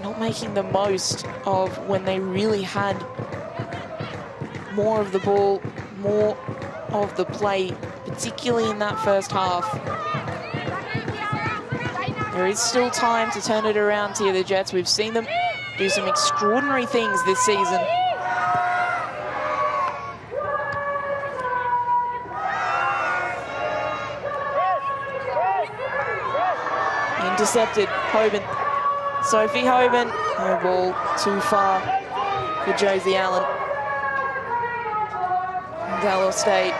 not making the most of when they really had more of the ball, more of the play, particularly in that first half. There is still time to turn it around here, the Jets. We've seen them do some extraordinary things this season. Intercepted, Hoban. Sophie Hoban, her ball too far for Josie Allen. Dallas State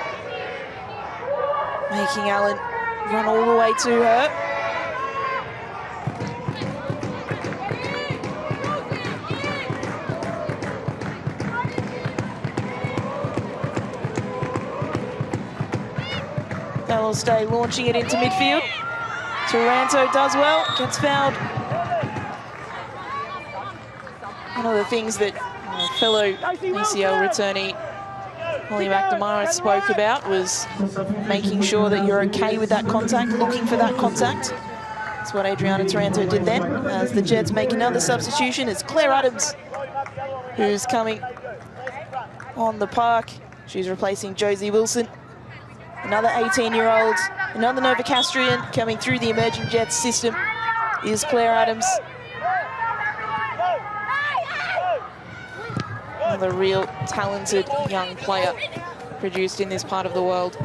making Allen run all the way to her. Dallas State launching it into midfield. Taranto does well, gets fouled. One of the things that fellow ACL returnee Holly McNamara spoke about was making sure that you're okay with that contact, looking for that contact. That's what Adriana Taranto did then. As the Jets make another substitution, it's Claire Adams who's coming on the park. She's replacing Josie Wilson. Another 18-year-old, another Novocastrian coming through the emerging Jets system is Claire Adams. Another real talented young player produced in this part of the world.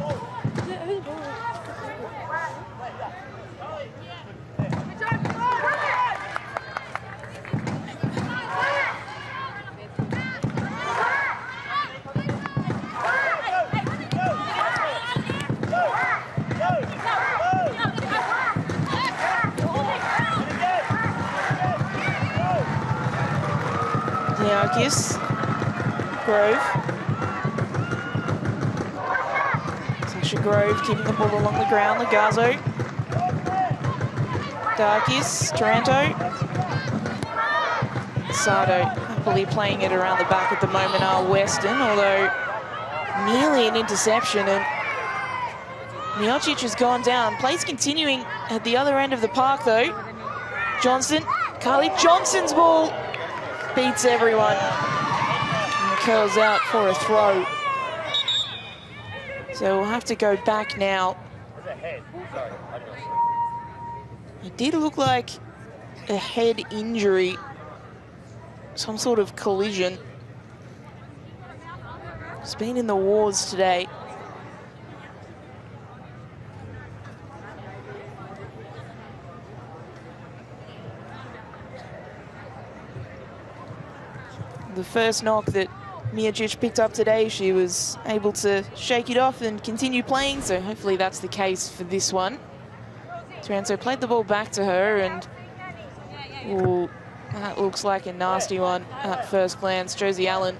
Diakis. Grove. Sasha Grove keeping the ball along the ground. Lagazo. Diakis. Taranto. Sato happily playing it around the back at the moment are Western, although nearly an interception, and Miocic has gone down. Play's continuing at the other end of the park though. Johnson. Carly Johnson's ball beats everyone. Curls out for a throw. So we'll have to go back now. It did look like a head injury, some sort of collision. It's been in the wars today. The first knock that Miocic picked up today, she was able to shake it off and continue playing, so hopefully that's the case for this one. Taranto played the ball back to her, and ooh, that looks like a nasty one at first glance. Josie Allen.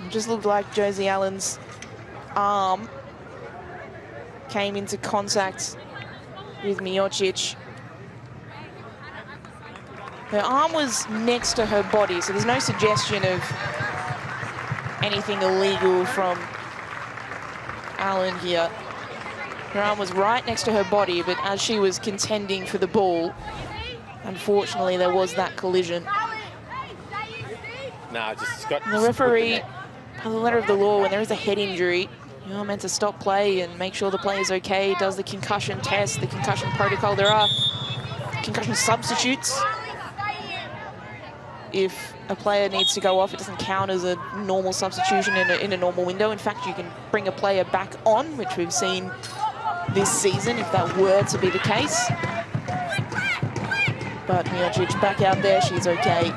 It just looked like Josie Allen's arm came into contact with Miocic. Her arm was next to her body, so there's no suggestion of anything illegal from Allen here. Her arm was right next to her body, but as she was contending for the ball, unfortunately there was that collision. No, just got... And the referee, by the letter of the law, when there is a head injury, you're meant to stop play and make sure the player's okay, does the concussion test, the concussion protocol. There are concussion substitutes. If a player needs to go off, it doesn't count as a normal substitution in a normal window. In fact, you can bring a player back on, which we've seen this season, if that were to be the case. But Miocic back out there, she's okay.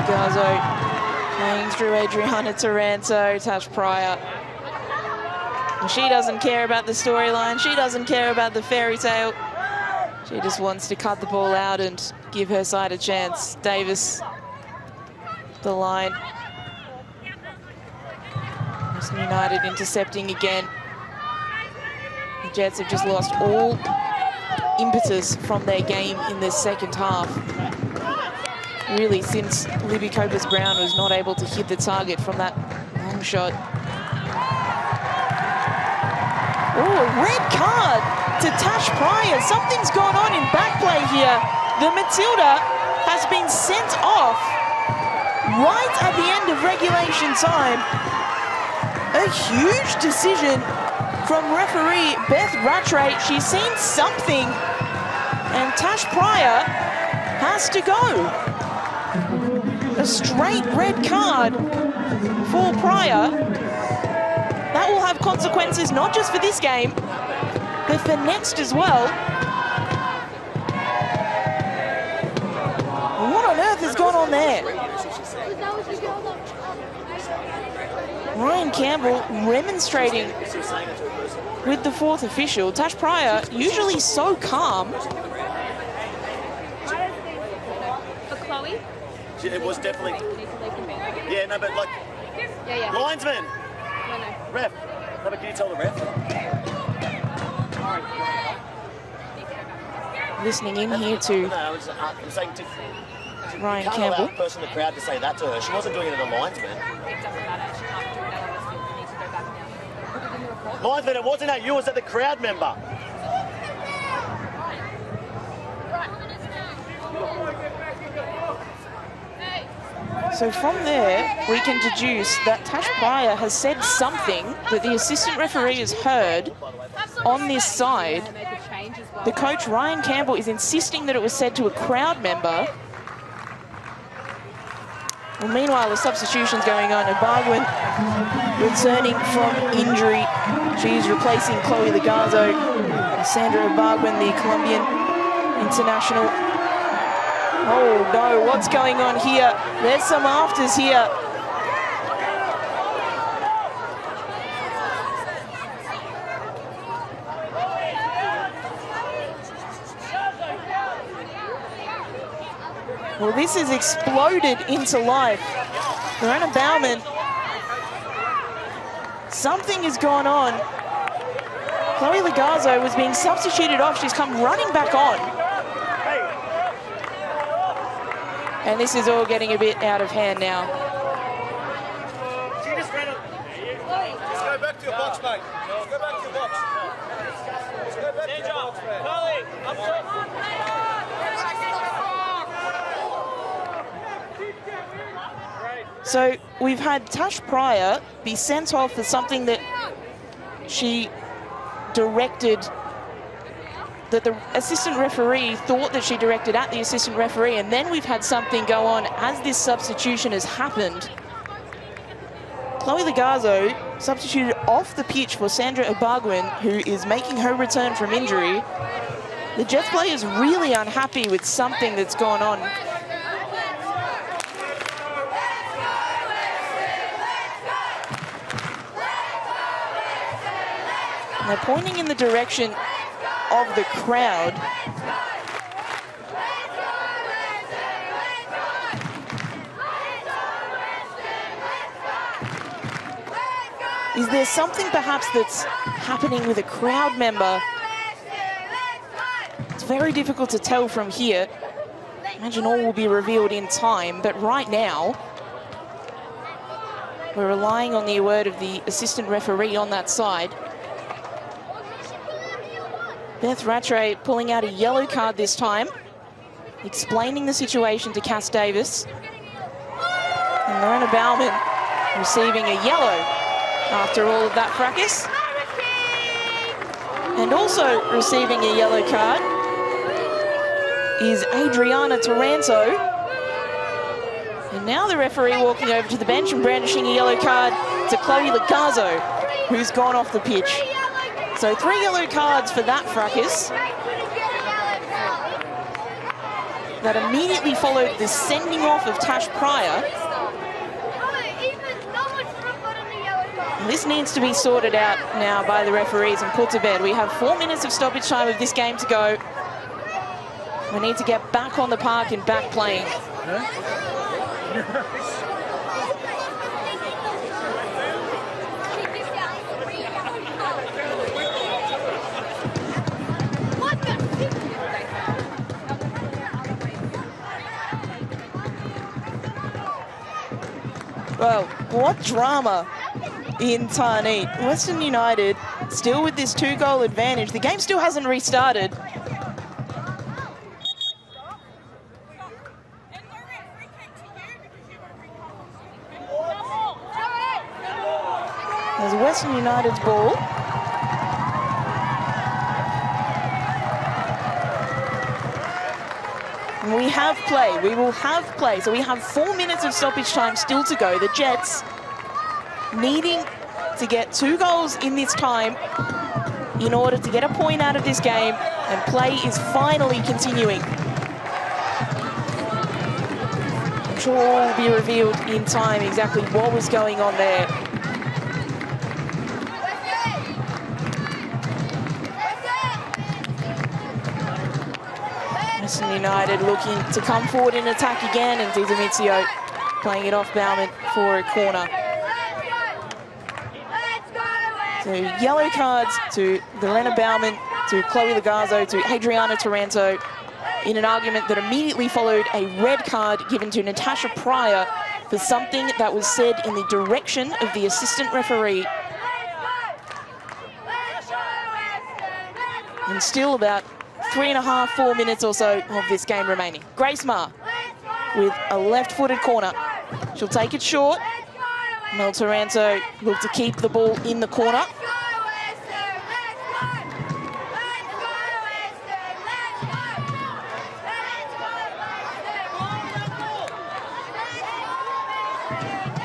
Garzo playing through Adriana Taranto, Tash Pryor. And she doesn't care about the storyline, she doesn't care about the fairy tale. She just wants to cut the ball out and give her side a chance. Davis, the line. Western United intercepting again. The Jets have just lost all impetus from their game in the second half. Really, since Libby Copus-Brown was not able to hit the target from that long shot. Oh, a red card to Tash Pryor. Something's gone on in back play here. The Matilda has been sent off right at the end of regulation time. A huge decision from referee Beth Rattray. She's seen something, and Tash Pryor has to go. A straight red card for Pryor. That will have consequences not just for this game, but for next as well. What on earth has gone on there? Ryan Campbell remonstrating with the fourth official. Tash Pryor, usually so calm. For Chloe? It was definitely... Yeah, no, but like... Linesman! No. Ref! No, but can you tell the ref? Listening in here to I'm saying to Ryan you can't Campbell. allow a person in the crowd to say that to her. She wasn't doing it at the linesman. It doesn't matter. She can't do that on the field. We need to go back now. Linesman, it wasn't at you, it was at the crowd member. So from there, we can deduce that Tash Pryor has said something that the assistant referee has heard on this side. The coach, Ryan Campbell, is insisting that it was said to a crowd member. Well, meanwhile, the substitution's going on, and Bargwin returning from injury. She's replacing Chloe Legarzo. Sandra Bargwin, the Colombian international. Oh no, what's going on here? There's some afters here. Well, this has exploded into life. Lorena Bauman. Something has gone on. Chloe Legarzo was being substituted off. She's come running back on. And this is all getting a bit out of hand now. She just ran up. Just go back to your box, mate. Just go back to your box. Just go back to your box, mate. Carly, up top. So we've had Tash Pryor be sent off for something that she directed, that the assistant referee thought that she directed at the assistant referee, and then we've had something go on as this substitution has happened. Chloe Legarzo substituted off the pitch for Sandra Ibargüen, who is making her return from injury. The Jets player is really unhappy with something that's gone on. And they're pointing in the direction of the crowd. Is there something perhaps that's happening with a crowd member? It's very difficult to tell from here. imagine all will be revealed in time, but right now, we're relying on the word of the assistant referee on that side. Beth Rattray pulling out a yellow card this time, explaining the situation to Cass Davis. And Lorena Baumann receiving a yellow after all of that fracas. And also receiving a yellow card is Adriana Taranto. And now the referee walking over to the bench and brandishing a yellow card to Chloe Lagazo, who's gone off the pitch. So 3 yellow cards for that fracas. That immediately followed the sending off of Tash Pryor. And this needs to be sorted out now by the referees and put to bed. We have 4 minutes of stoppage time of this game to go. We need to get back on the park and back playing. Well, what drama in Tarneit. Western United still with this 2-goal advantage. The game still hasn't restarted. There's Western United's ball. And we have play. We will have play. So we have 4 minutes of stoppage time still to go. The Jets needing to get 2 goals in this time in order to get a point out of this game, and play is finally continuing. I'm sure all will be revealed in time exactly what was going on there. Western United looking to come forward in attack again, and Dizamizio playing it off Baumann for a corner. So yellow cards to Lorena Baumann, to Chloe Lagazo, to Adriana Taranto, in an argument that immediately followed a red card given to Natasha Pryor for something that was said in the direction of the assistant referee. And still about 3.5, 4 minutes or so of this game remaining. Grace Maher with a left-footed corner. She'll take it short. Mel Taranto look to keep the ball in the corner.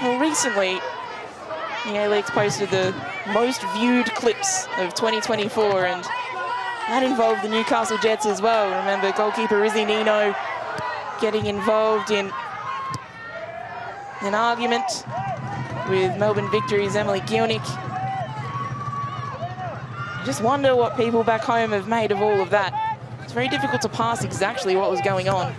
Well, recently, the A-League's posted the most viewed clips of 2024, and that involved the Newcastle Jets as well. Remember, goalkeeper Izzy Nino getting involved in an argument with Melbourne Victory's Emily Gielnik. Just wonder what people back home have made of all of that. It's very difficult to pass exactly what was going on.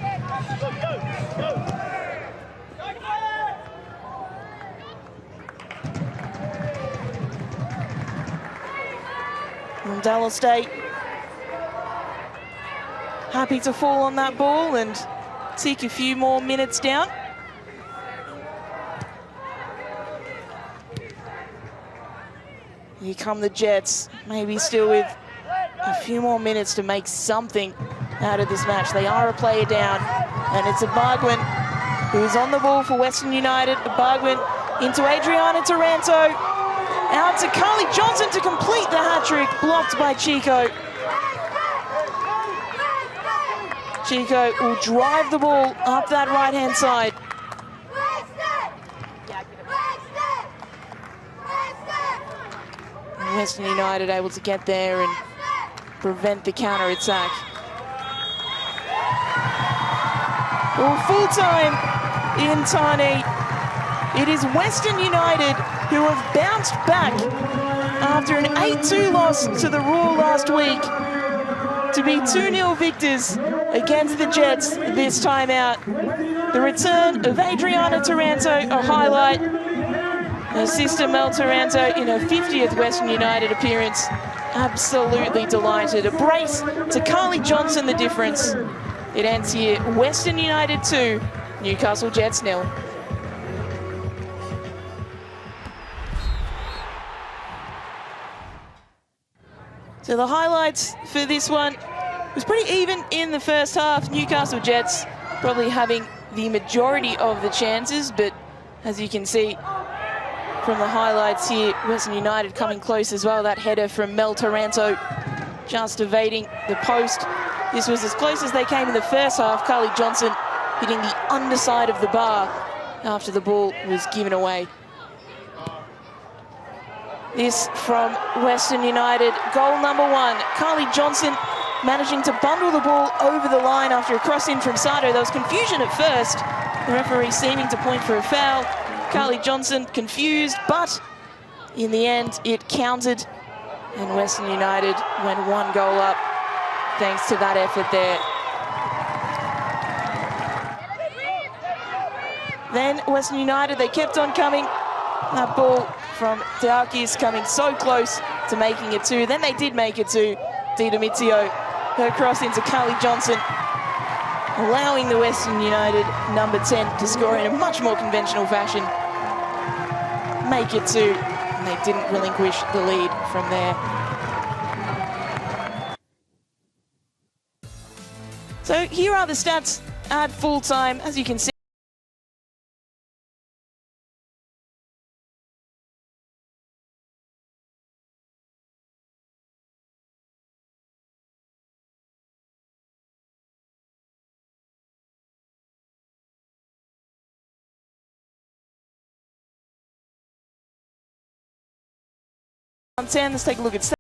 And Dallas State happy to fall on that ball and tick a few more minutes down. Here come the Jets, maybe still with a few more minutes to make something out of this match. They are a player down, and it's Abagwin who's on the ball for Western United. Abagwin into Adriana Taranto, out to Carly Johnson to complete the hat-trick, blocked by Chico. Chico will drive the ball up that right-hand side. Western United able to get there and prevent the counter-attack. Well, full-time in Tarneit. It is Western United who have bounced back after an 8-2 loss to the Roar last week to be 2-0 victors against the Jets this time out. The return of Adriana Taranto, a highlight. Her sister Mel Taranto in her 50th Western United appearance. Absolutely delighted. A brace to Carly Johnson, the difference. It ends here, Western United 2, Newcastle Jets 0. So the highlights for this one was pretty even in the first half. Newcastle Jets probably having the majority of the chances, but as you can see from the highlights here, Western United coming close as well. That header from Mel Taranto just evading the post. This was as close as they came in the first half. Carly Johnson hitting the underside of the bar after the ball was given away. This from Western United, goal number 1. Carly Johnson managing to bundle the ball over the line after a cross in from Sato. There was confusion at first. The referee seeming to point for a foul. Carly Johnson confused, but in the end it counted. And Western United went 1 goal up thanks to that effort there. Then Western United, they kept on coming. That ball from Darkis coming so close to making it 2. Then they did make it 2. Dita Mizio, her cross into Carly Johnson, allowing the Western United number 10 to score in a much more conventional fashion. Make it 2, and they didn't relinquish the lead from there. So here are the stats at full time, as you can see. On 10, let's take a look at